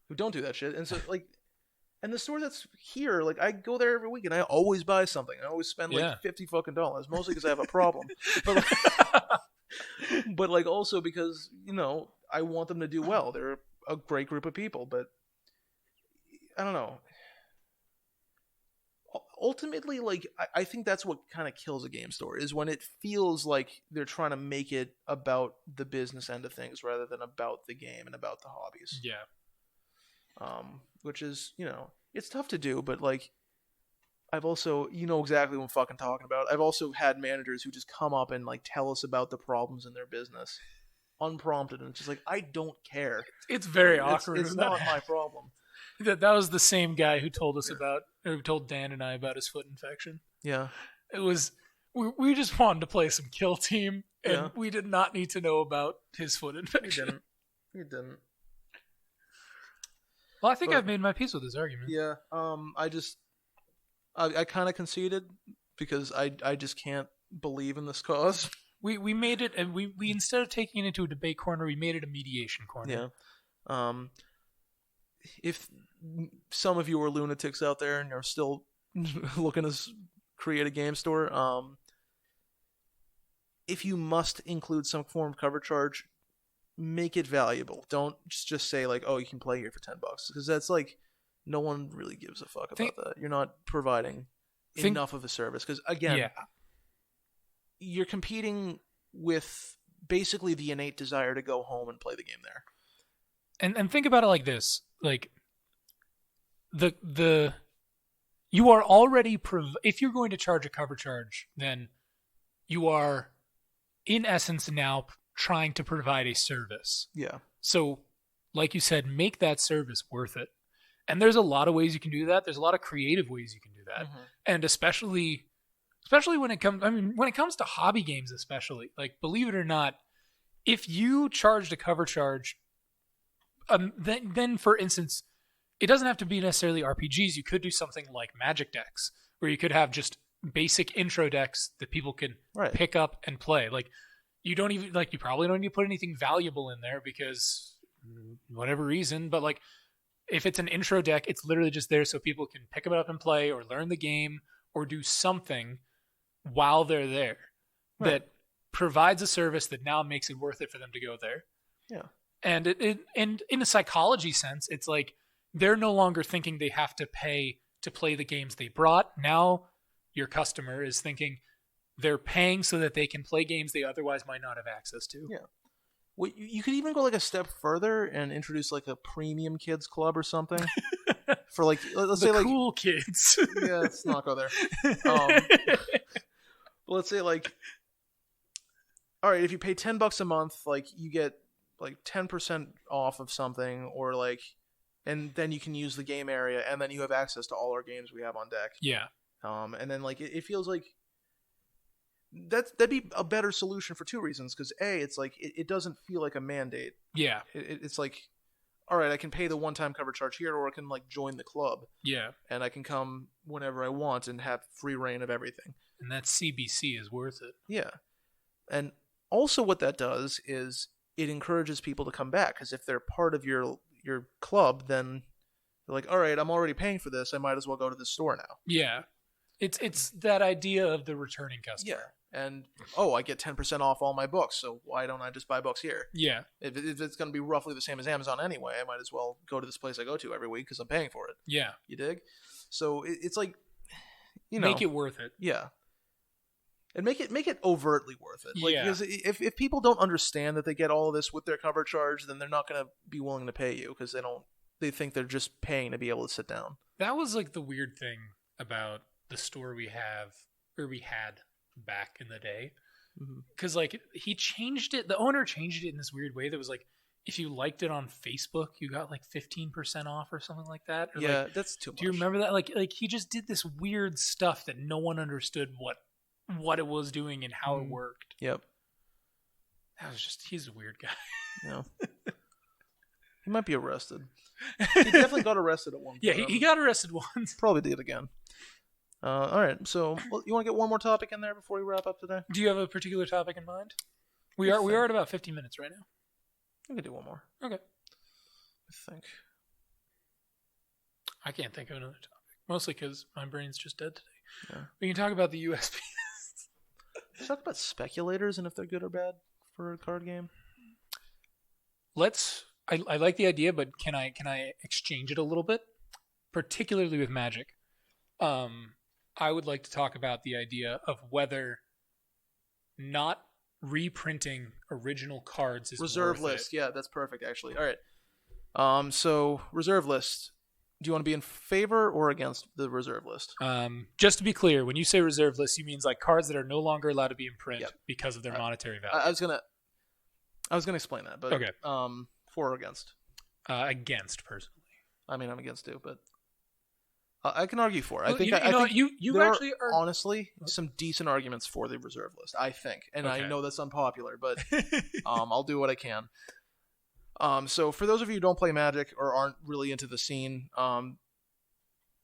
who don't do that shit. And so like, And the store that's here, like I go there every week, and I always buy something. I always spend like $50 fucking dollars, mostly because I have a problem, but but like also because I want them to do well. They're a great group of people, but I don't know. Ultimately, like I think that's what kind of kills a game store is when it feels like they're trying to make it about the business end of things rather than about the game and about the hobbies. Yeah. Which is, it's tough to do, but like I've also, exactly what I'm fucking talking about. I've also had managers who just come up and like tell us about the problems in their business unprompted, and it's just like, I don't care. It's very awkward. It's not my problem. That was the same guy who told us about, or who told Dan and I about his foot infection. Yeah. It was, we just wanted to play some kill team, and we did not need to know about his foot infection. You didn't. Well, I think I've made my peace with this argument. Yeah. I kind of conceded because I just can't believe in this cause. We made it, and we instead of taking it into a debate corner, we made it a mediation corner. Yeah. If some of you are lunatics out there and are still looking to create a game store, if you must include some form of cover charge, make it valuable. Don't just say like, oh, you can play here for $10, because that's like, no one really gives a fuck about that. You're not providing enough of a service, because again, you're competing with basically the innate desire to go home and play the game there. And think about it like this: like you are already if you're going to charge a cover charge, then you are in essence now trying to provide a service. Yeah. So, like you said, make that service worth it. And there's a lot of ways you can do that. There's a lot of creative ways you can do that. Mm-hmm. And especially when it comes to hobby games, especially, like, believe it or not, if you charged a cover charge, then for instance, it doesn't have to be necessarily RPGs. You could do something like Magic decks, where you could have just basic intro decks that people can pick up and play. Like, you probably don't need to put anything valuable in there because whatever reason, but like, if it's an intro deck, it's literally just there so people can pick it up and play or learn the game or do something while they're there that provides a service that now makes it worth it for them to go there. Yeah. And and in a psychology sense, it's like they're no longer thinking they have to pay to play the games they brought. Now your customer is thinking they're paying so that they can play games they otherwise might not have access to. Yeah. Well, you could even go like a step further and introduce like a premium kids club or something for like, let's say like cool kids. Yeah, let's not go there. Well, let's say like, all right, if you pay $10 a month, like you get like 10% off of something, or like, and then you can use the game area, and then you have access to all our games we have on deck. Yeah. And then like it feels like that'd be a better solution for two reasons. Because A, it's like it doesn't feel like a mandate. Yeah. It's like, all right, I can pay the one-time cover charge here, or I can like join the club. Yeah. And I can come whenever I want and have free reign of everything. And that CBC is worth it. Yeah. And also what that does is it encourages people to come back, because if they're part of your club, then they're like, all right, I'm already paying for this, I might as well go to this store now. Yeah. It's that idea of the returning customer. Yeah. And, I get 10% off all my books, so why don't I just buy books here? Yeah. If it's going to be roughly the same as Amazon anyway, I might as well go to this place I go to every week because I'm paying for it. Yeah. You dig? So it's like, make it worth it. Yeah. And make it overtly worth it. Like, yeah. Because if people don't understand that they get all of this with their cover charge, then they're not going to be willing to pay you, because they think they're just paying to be able to sit down. That was like the weird thing about the store we had back in the day, because like the owner changed it in this weird way that was like, if you liked it on Facebook, you got like 15% off or something like that. Or yeah, like, that's too much. Do you remember that? Like he just did this weird stuff that no one understood what it was doing and how it worked. Yep. He's a weird guy. Yeah. He might be arrested. He definitely got arrested at one point. Yeah, he got arrested once. Probably did again. All right, so you want to get one more topic in there before we wrap up today? Do you have a particular topic in mind? We are at about 50 minutes right now. We can do one more. Okay. I think. I can't think of another topic. Mostly because my brain's just dead today. Yeah. We can talk about the USP. Let's talk about speculators and if they're good or bad for a card game. I like the idea, but can I exchange it a little bit? Particularly with Magic. I would like to talk about the idea of whether not reprinting original cards is Reserve worth list. it. Yeah, that's perfect actually. All right. So reserve list. Do you want to be in favor or against the reserve list? Just to be clear, when you say reserve list, you means like cards that are no longer allowed to be in print because of their monetary value. I was gonna explain that, but okay. For or against? Against, personally. I mean, I'm against too, but I can argue for. I think you there actually are honestly some decent arguments for the reserve list. I think, and I know that's unpopular, but I'll do what I can. So for those of you who don't play Magic or aren't really into the scene,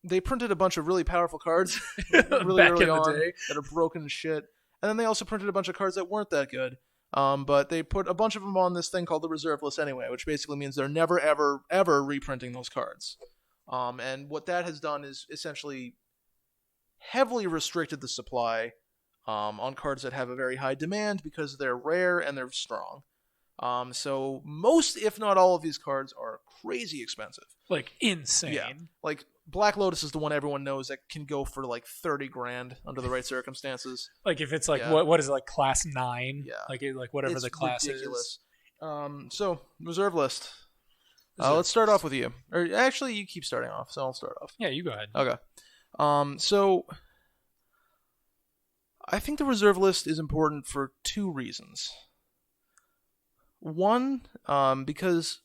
they printed a bunch of really powerful cards really Back early in the on day. that are broken as shit, and then they also printed a bunch of cards that weren't that good. But they put a bunch of them on this thing called the reserve list anyway, which basically means they're never, ever reprinting those cards. And what that has done is essentially heavily restricted the supply on cards that have a very high demand because they're rare and they're strong. So most, if not all of these cards are crazy expensive. Like insane. Yeah. Like Black Lotus is the one everyone knows that can go for like 30 grand under the right circumstances. Like if it's like what is it, like class 9? Yeah. Like whatever it's the class ridiculous. is. So reserve list. Let's start off with you. Or actually, you keep starting off, so I'll start off. Yeah, you go ahead. Okay. So I think the reserve list is important for two reasons. One, because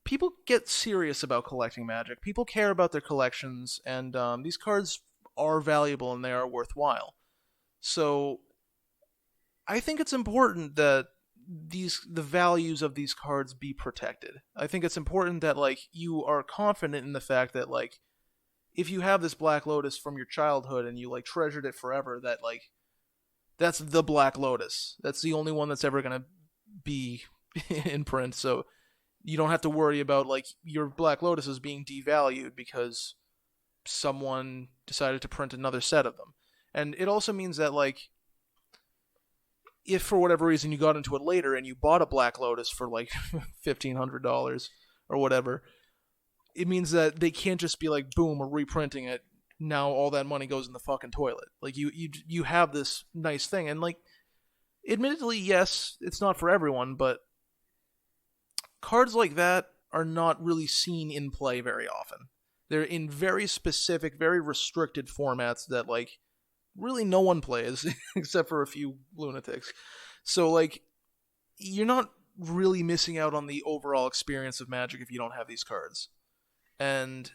people get serious about collecting Magic. People care about their collections, and these cards are valuable and they are worthwhile. So I think it's important that the values of these cards be protected. I think it's important that like you are confident in the fact that like if you have this Black Lotus from your childhood and you like treasured it forever, that like that's the Black Lotus. That's the only one that's ever gonna be in print. So you don't have to worry about like your Black Lotuses being devalued because someone decided to print another set of them. And it also means that like if for whatever reason you got into it later and you bought a Black Lotus for like $1,500 or whatever, it means that they can't just be like, boom, we're reprinting it. Now all that money goes in the fucking toilet. Like you have this nice thing, and like, admittedly, yes, it's not for everyone, but cards like that are not really seen in play very often. They're in very specific, very restricted formats that like really no one plays except for a few lunatics. So like you're not really missing out on the overall experience of Magic if you don't have these cards. And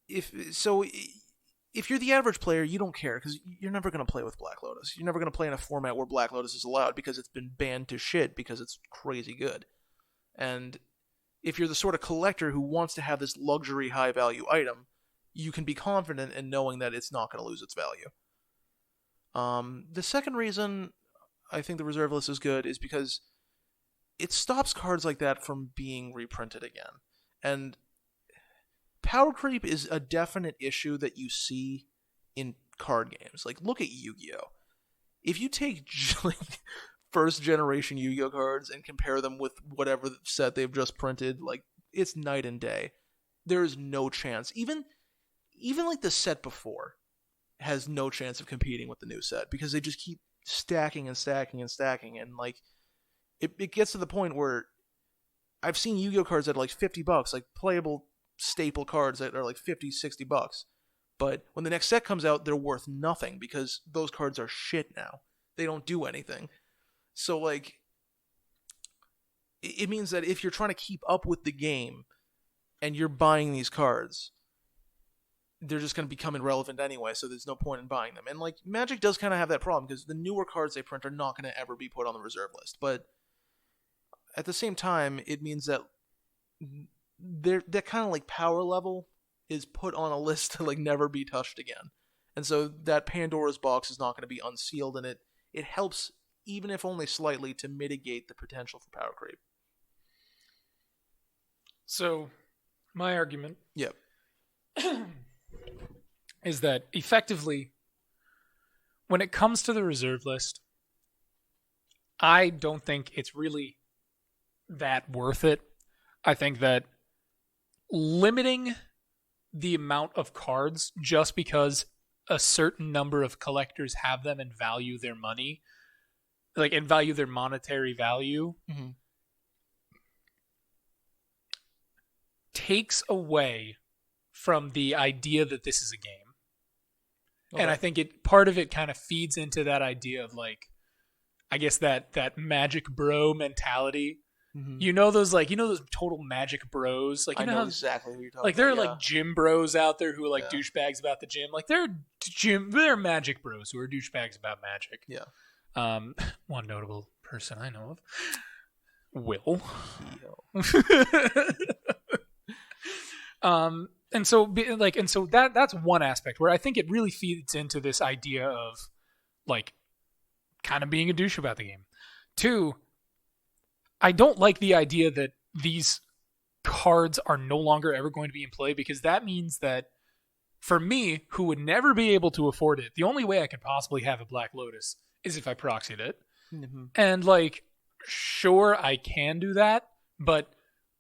if you're the average player, you don't care because you're never going to play with Black Lotus. You're never going to play in a format where Black Lotus is allowed because it's been banned to shit because it's crazy good. And if you're the sort of collector who wants to have this luxury high value item, you can be confident in knowing that it's not going to lose its value. The second reason I think the reserve list is good is because it stops cards like that from being reprinted again. And power creep is a definite issue that you see in card games. Like, look at Yu-Gi-Oh! If you take like first generation Yu-Gi-Oh cards and compare them with whatever set they've just printed, like it's night and day. There is no chance. Even like the set before has no chance of competing with the new set because they just keep stacking and stacking and stacking, and like it gets to the point where I've seen Yu-Gi-Oh cards at like $50, like playable staple cards that are like $50-$60. But when the next set comes out, they're worth nothing because those cards are shit now. They don't do anything. So like it means that if you're trying to keep up with the game and you're buying these cards, they're just going to become irrelevant anyway, so there's no point in buying them. And like Magic does kind of have that problem because the newer cards they print are not going to ever be put on the reserve list. But at the same time, it means that that kind of like power level is put on a list to like never be touched again. And so that Pandora's box is not going to be unsealed, and it helps, even if only slightly, to mitigate the potential for power creep. So My argument Yep. is that effectively, when it comes to the reserve list, I don't think it's really that worth it. I think that limiting the amount of cards just because a certain number of collectors have them and value their money, like, and value their monetary value, takes away from the idea that this is a game. Okay. And I think part of it kind of feeds into that idea of, like, I guess that magic bro mentality. You know those total magic bros. Like, you know exactly who you're talking about. Like, there are like gym bros out there who are like douchebags about the gym. Like, they're magic bros who are douchebags about magic. Yeah. One notable person I know of, Will. And so that's one aspect where I think it really feeds into this idea of, like, kind of being a douche about the game. Two, I don't like the idea that these cards are no longer ever going to be in play, because that means that for me, who would never be able to afford it, the only way I could possibly have a Black Lotus is if I proxied it. And, like, sure, I can do that, but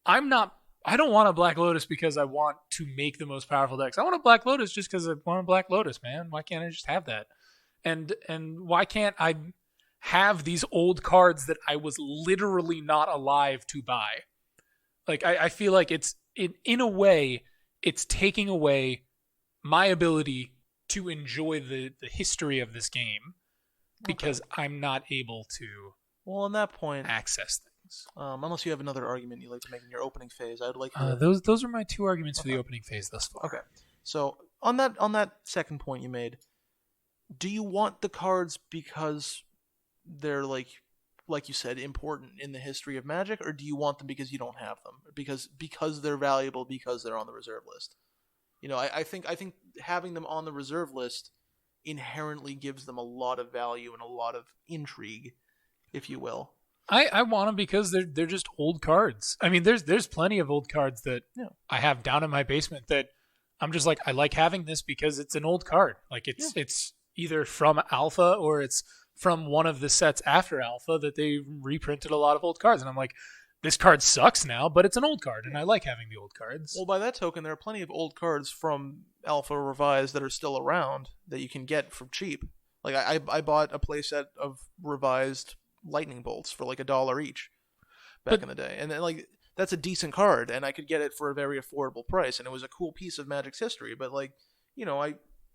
I don't want a Black Lotus because I want to make the most powerful decks. I want a Black Lotus just because I want a Black Lotus, man. Why can't I just have that? And why can't I have these old cards that I was literally not alive to buy? Like, I feel like it's, in a way, it's taking away my ability to enjoy the history of this game because I'm not able to on that point access things. Unless you have another argument you'd like to make in your opening phase, I would like those are my two arguments for the opening phase thus far. Okay. So on that second point you made, do you want the cards because they're like you said, important in the history of Magic, or do you want them because you don't have them, or because they're valuable, because they're on the reserve list? You know, I think having them on the reserve list inherently gives them a lot of value and a lot of intrigue, if you will. I want them because they're just old cards. I mean, there's plenty of old cards that I have down in my basement that I'm just like, I like having this because it's an old card. Like, it's either from Alpha or it's from one of the sets after Alpha that they reprinted a lot of old cards. And I'm like, this card sucks now, but it's an old card, and I like having the old cards. Well, by that token, there are plenty of old cards from Alpha Revised that are still around that you can get for cheap. Like, I bought a playset of Revised Lightning Bolts for like $1 each back in the day. And then, like, that's a decent card, and I could get it for a very affordable price, and it was a cool piece of Magic's history. But, like, you know,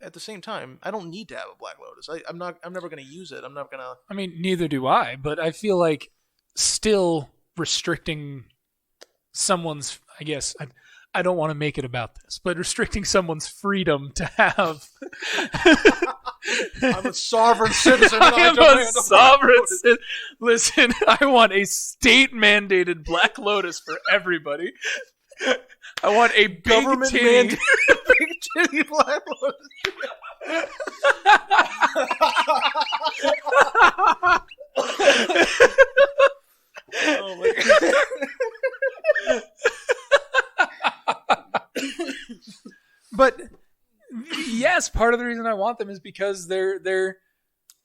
at the same time, I don't need to have a Black Lotus. I'm never going to use it. I'm not going to... I mean, neither do I, but I feel like still restricting someone's, I guess, I don't want to make it about this, but restricting someone's freedom to have... I'm a sovereign citizen. I am a sovereign citizen. Listen, I want a state-mandated Black Lotus for everybody. I want a government mandated big titty Black Lotus. Oh my god. But yes, part of the reason I want them is because they're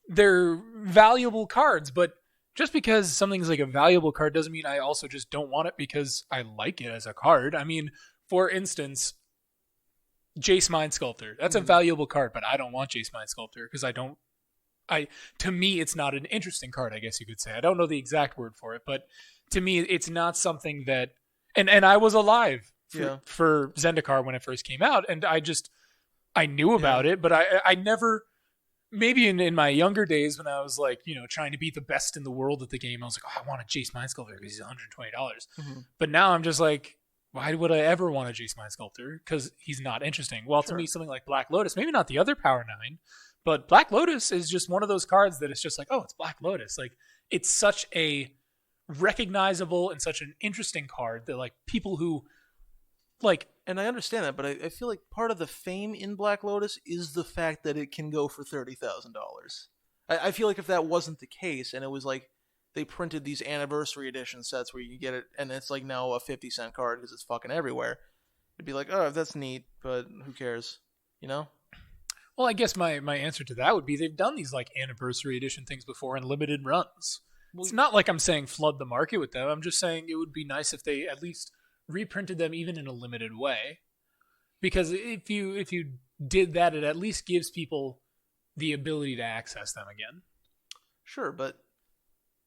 valuable cards, but just because something's like a valuable card doesn't mean I also just don't want it because I like it as a card. I mean, for instance, Jace Mind Sculptor. That's a valuable card, but I don't want Jace Mind Sculptor because to me, it's not an interesting card, I guess you could say. I don't know the exact word for it, but to me, it's not something that... And I was alive for Zendikar when it first came out, and I knew about it, but I never... Maybe in my younger days when I was like, you know, trying to be the best in the world at the game, I was like, oh, I want a Jace Mind Sculptor because he's $120. But now I'm just like, why would I ever want a Jace Mind Sculptor? Because he's not interesting. Well, to me, something like Black Lotus, maybe not the other Power 9, but Black Lotus is just one of those cards that it's just like, oh, it's Black Lotus. Like, it's such a recognizable and such an interesting card that, like, people who, like... And I understand that, but I feel like part of the fame in Black Lotus is the fact that it can go for $30,000. I feel like if that wasn't the case, and it was like they printed these anniversary edition sets where you can get it, and it's like now a 50-cent card because it's fucking everywhere, it'd be like, oh, that's neat, but who cares? You know? Well, I guess my answer to that would be they've done these like anniversary edition things before in limited runs. Well, It's not like I'm saying flood the market with them. I'm just saying it would be nice if they at least reprinted them even in a limited way. Because if you did that, it at least gives people the ability to access them again. sure, but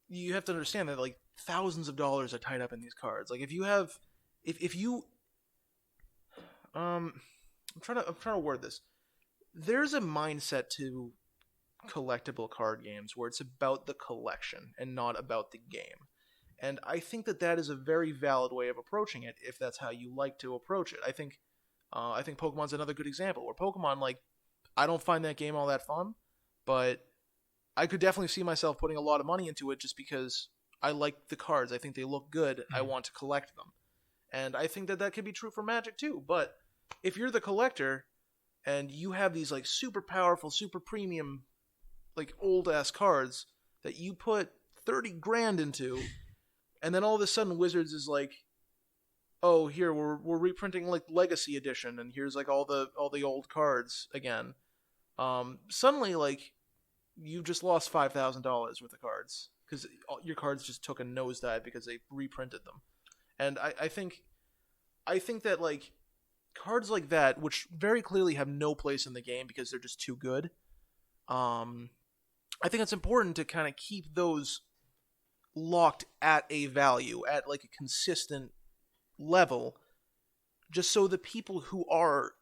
you have to understand that like thousands of dollars are tied up in these cards. Like if you have, if you, I'm trying to word this. There's a mindset to collectible card games where it's about the collection and not about the game. And I think that is a very valid way of approaching it if that's how you like to approach it. I think Pokemon's another good example where Pokemon, like, I don't find that game all that fun, but I could definitely see myself putting a lot of money into it just because I like the cards. I think they look good. Mm-hmm. I want to collect them. And I think that could be true for Magic too. But if you're the collector and you have these like super powerful, super premium, like old ass cards that you put 30 grand into, and then all of a sudden Wizards is like, oh, here we're reprinting like Legacy Edition, and here's like all the old cards again. Suddenly, like, you just lost $5,000 worth of cards because your cards just took a nosedive because they reprinted them. And I think that like cards like that, which very clearly have no place in the game because they're just too good. I think it's important to kind of keep those locked at a value, at like a consistent level, just so the people who are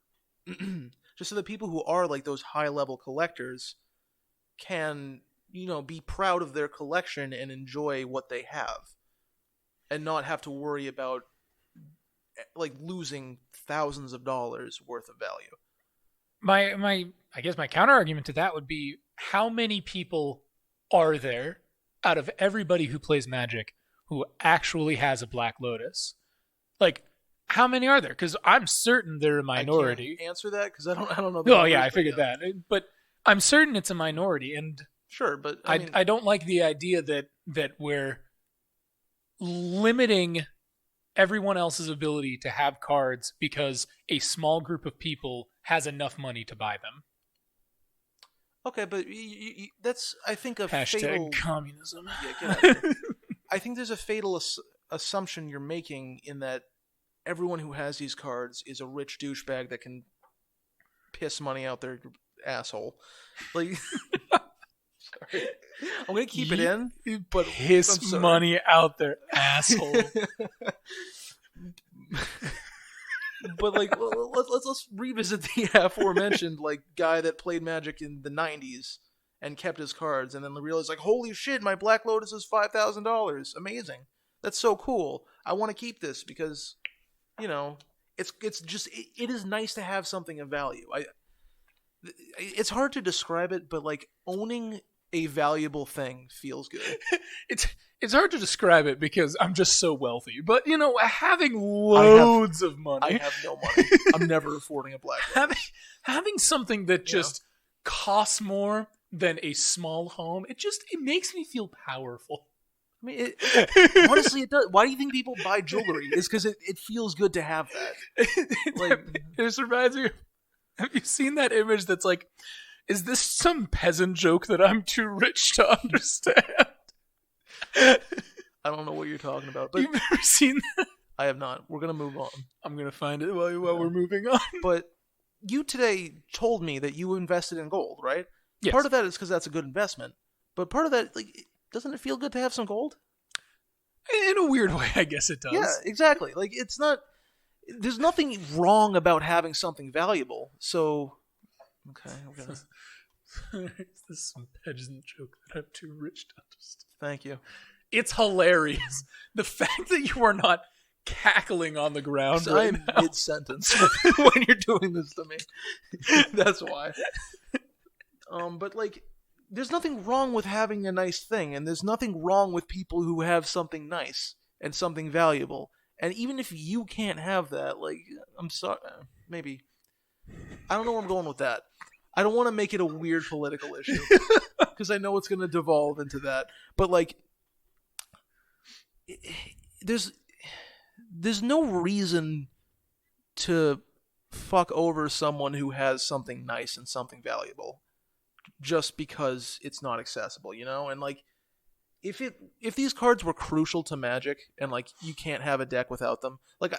like those high level collectors can, you know, be proud of their collection and enjoy what they have and not have to worry about like losing thousands of dollars worth of value. I guess my counter argument to that would be, how many people are there out of everybody who plays Magic who actually has a Black Lotus? Like, how many are there? Because I'm certain they're a minority. I can't answer that because I don't know. Oh yeah, I figured that, but I'm certain it's a minority, and sure, but I don't like the idea that we're limiting everyone else's ability to have cards because a small group of people has enough money to buy them. Okay, but that's, I think, a fatal... communism. Yeah, get out. I think there's a fatal assumption you're making in that everyone who has these cards is a rich douchebag that can piss money out their asshole. Like, sorry, I'm gonna keep it in, but piss money out their asshole. But like, let's revisit the aforementioned like guy that played Magic in the '90s and kept his cards, and then realized like, holy shit, my Black Lotus is $5,000. Amazing, that's so cool. I want to keep this because, you know, it's just it is nice to have something of value. It's hard to describe it, but like owning a valuable thing feels good. It's hard to describe it because I'm just so wealthy. But, you know, having loads of money. I have no money. I'm never affording a Black Lotus. Having something that just costs more than a small home, it makes me feel powerful. I mean, honestly, it does. Why do you think people buy jewelry? It's because it feels good to have that. Like, it reminds me. Have you seen that image that's like, is this some peasant joke that I'm too rich to understand? I don't know what you're talking about. But you've never seen that? I have not. We're going to move on. I'm going to find it while we're moving on. But you today told me that you invested in gold, right? Yes. Part of that is because that's a good investment. But part of that, like, doesn't it feel good to have some gold? In a weird way, I guess it does. Yeah, exactly. Like, it's not... There's nothing wrong about having something valuable. So... Okay, Is this some peasant joke that I'm too rich to understand? Thank you. It's hilarious. The fact that you are not cackling on the ground right now. I'm mid-sentence when you're doing this to me. That's why. But like, there's nothing wrong with having a nice thing, and there's nothing wrong with people who have something nice and something valuable. And even if you can't have that, like, I'm sorry, maybe. I don't know where I'm going with that. I don't want to make it a weird political issue because I know it's going to devolve into that. But like, there's no reason to fuck over someone who has something nice and something valuable just because it's not accessible, you know? And like if these cards were crucial to Magic and like you can't have a deck without them, like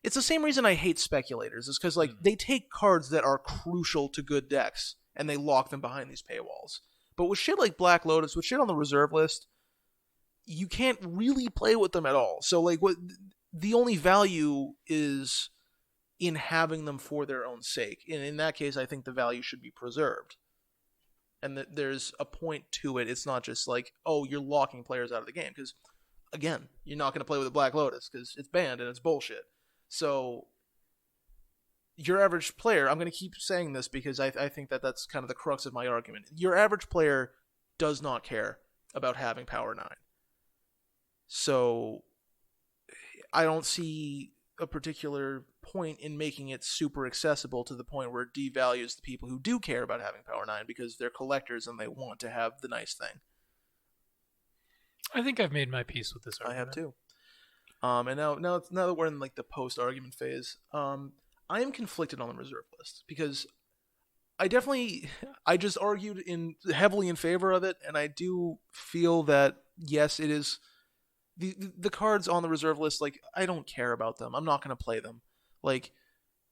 it's the same reason I hate speculators, is because like they take cards that are crucial to good decks and they lock them behind these paywalls. But with shit like Black Lotus, with shit on the reserve list, you can't really play with them at all. So like what the only value is in having them for their own sake. And in that case, I think the value should be preserved. And that there's a point to it. It's not just like, oh, you're locking players out of the game. Because, again, you're not going to play with a Black Lotus because it's banned and it's bullshit. So, your average player, I'm going to keep saying this because I think that that's kind of the crux of my argument. Your average player does not care about having Power 9. So, I don't see a particular point in making it super accessible to the point where it devalues the people who do care about having Power 9 because they're collectors and they want to have the nice thing. I think I've made my peace with this argument. I have too. And now that we're in like the post-argument phase, I am conflicted on the reserve list because I just argued heavily in favor of it, and I do feel that yes, it is. The cards on the reserve list, like, I don't care about them. I'm not going to play them. Like,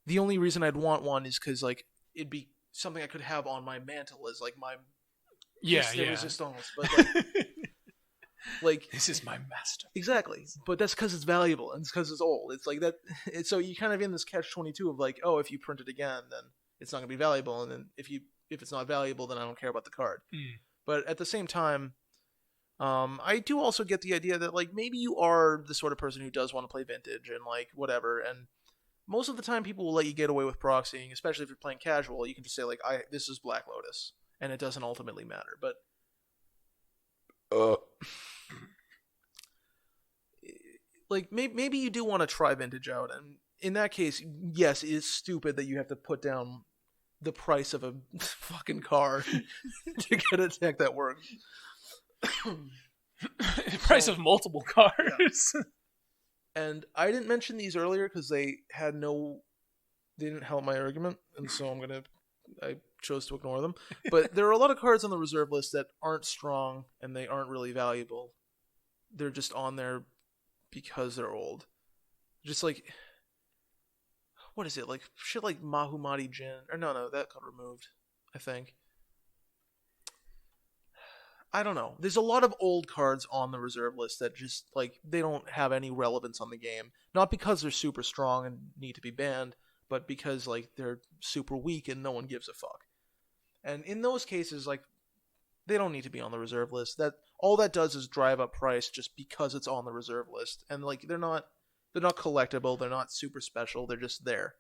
the only reason I'd want one is because, like, it'd be something I could have on my mantle as, like, my... resistance. But, like, this is my master. Exactly. But that's because it's valuable, and it's because it's old. It's like that... So you kind of in this catch-22 of, like, oh, if you print it again, then it's not going to be valuable, and then if it's not valuable, then I don't care about the card. But at the same time... I do also get the idea that, like, maybe you are the sort of person who does want to play Vintage and, like, whatever, and most of the time people will let you get away with proxying, especially if you're playing casual. You can just say, like, this is Black Lotus, and it doesn't ultimately matter, but... like, maybe you do want to try Vintage out, and in that case, yes, it is stupid that you have to put down the price of a fucking card to get a deck that works. The price of multiple cards. Yeah. And I didn't mention these earlier because they didn't help my argument, and so I chose to ignore them. But there are a lot of cards on the reserve list that aren't strong and they aren't really valuable. They're just on there because they're old. Just like, what is it? Like shit like Mahumadi Jin. Or no, that got removed, I think. I don't know. There's a lot of old cards on the reserve list that just, like, they don't have any relevance on the game. Not because they're super strong and need to be banned, but because, like, they're super weak and no one gives a fuck. And in those cases, like, they don't need to be on the reserve list. All that does is drive up price just because it's on the reserve list. And, like, they're not collectible, they're not super special, they're just there.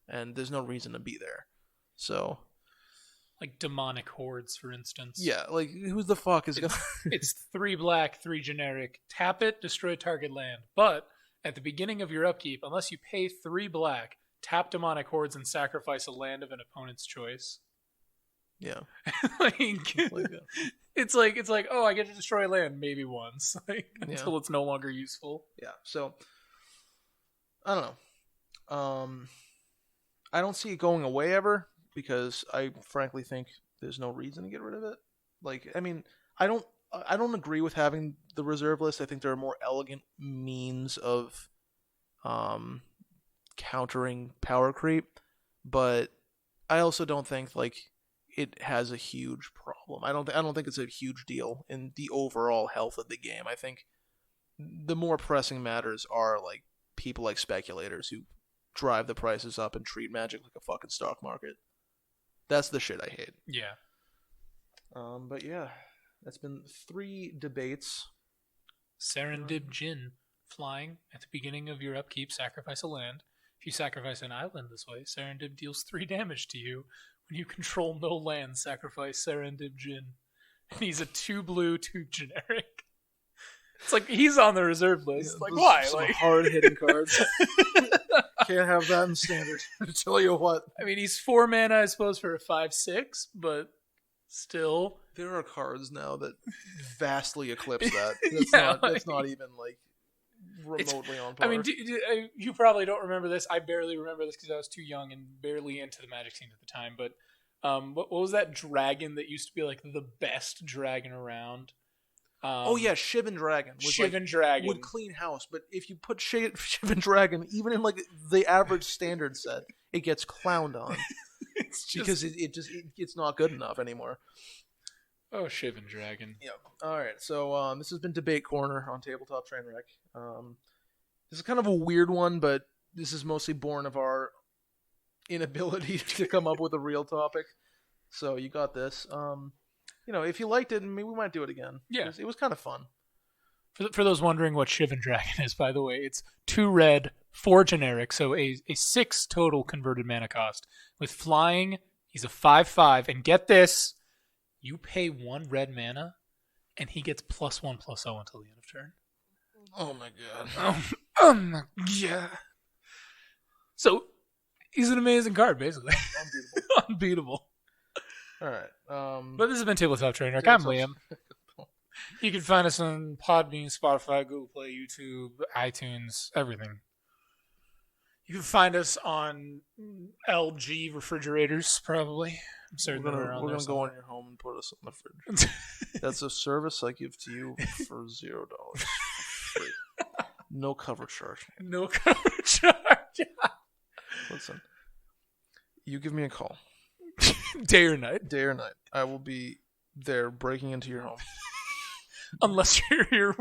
And there's no reason to be there. So... like demonic hordes, for instance. Yeah, like, who the fuck is gonna... It's 3 black, 3 generic. Tap it, destroy target land. But at the beginning of your upkeep, unless you pay 3 black, tap demonic hordes and sacrifice a land of an opponent's choice. Yeah. It's like, oh, I get to destroy a land maybe once, until it's no longer useful. Yeah, so... I don't know. I don't see it going away ever, because I frankly think there's no reason to get rid of it. Like, I mean, I don't agree with having the reserve list. I think there are more elegant means of countering power creep, but I also don't think like it has a huge problem. I don't think it's a huge deal in the overall health of the game. I think the more pressing matters are like people like speculators who drive the prices up and treat Magic like a fucking stock market. That's the shit I hate. Yeah. But yeah, that's been 3 debates. Serendib Jin. Flying. At the beginning of your upkeep, sacrifice a land. If you sacrifice an island this way, Serendib deals 3 damage to you. When you control no land, sacrifice Serendib Jin. And he's a 2 blue, 2 generic. It's like, he's on the reserve list. Yeah, like, why? Some like hard-hitting cards. Can't have that in standard. I tell you what. I mean, he's 4 mana, I suppose, for a 5/6, but still. There are cards now that vastly eclipse that. That's not even like remotely on par. I mean, you probably don't remember this. I barely remember this because I was too young and barely into the Magic scene at the time. But what was that dragon that used to be like the best dragon around? Oh yeah, Shivan Dragon. Shivan Dragon would clean house, but if you put Shivan Dragon even in like the average standard set, it gets clowned on because it's not good enough anymore. Oh, Shivan Dragon. Yeah. All right. So this has been Debate Corner on Tabletop Trainwreck. This is kind of a weird one, but this is mostly born of our inability to come up with a real topic. So you got this. If you liked it, maybe we might do it again. Yeah. It was kind of fun. For those wondering what Shivan Dragon is, by the way, it's 2 red, 4 generic, so a 6 total converted mana cost. With flying, he's a 5/5, and get this, you pay 1 red mana, and he gets +1/+0 until the end of turn. Oh my god. Oh my god. So, he's an amazing card, basically. Unbeatable. All right. But this has been Tabletop Trainwreck. I'm Liam. You can find us on Podbean, Spotify, Google Play, YouTube, iTunes, everything. You can find us on LG refrigerators, probably. I'm certain we're gonna go on your home and put us on the fridge. That's a service I give to you for $0. Free. No cover charge. No cover charge. Listen, you give me a call. Day or night. Day or night. I will be there breaking into your home. Unless you're here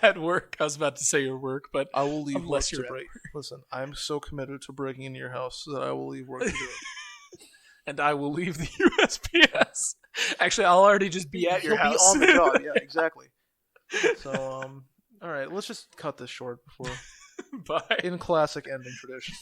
at work. I was about to say your work, but I will leave unless work you're to break. Listen, I'm so committed to breaking into your house that I will leave work to do it. And I will leave the USPS. Actually, I'll already just be at your house. You'll be on the job. Yeah, exactly. So, all right, let's just cut this short before. Bye. In classic ending tradition.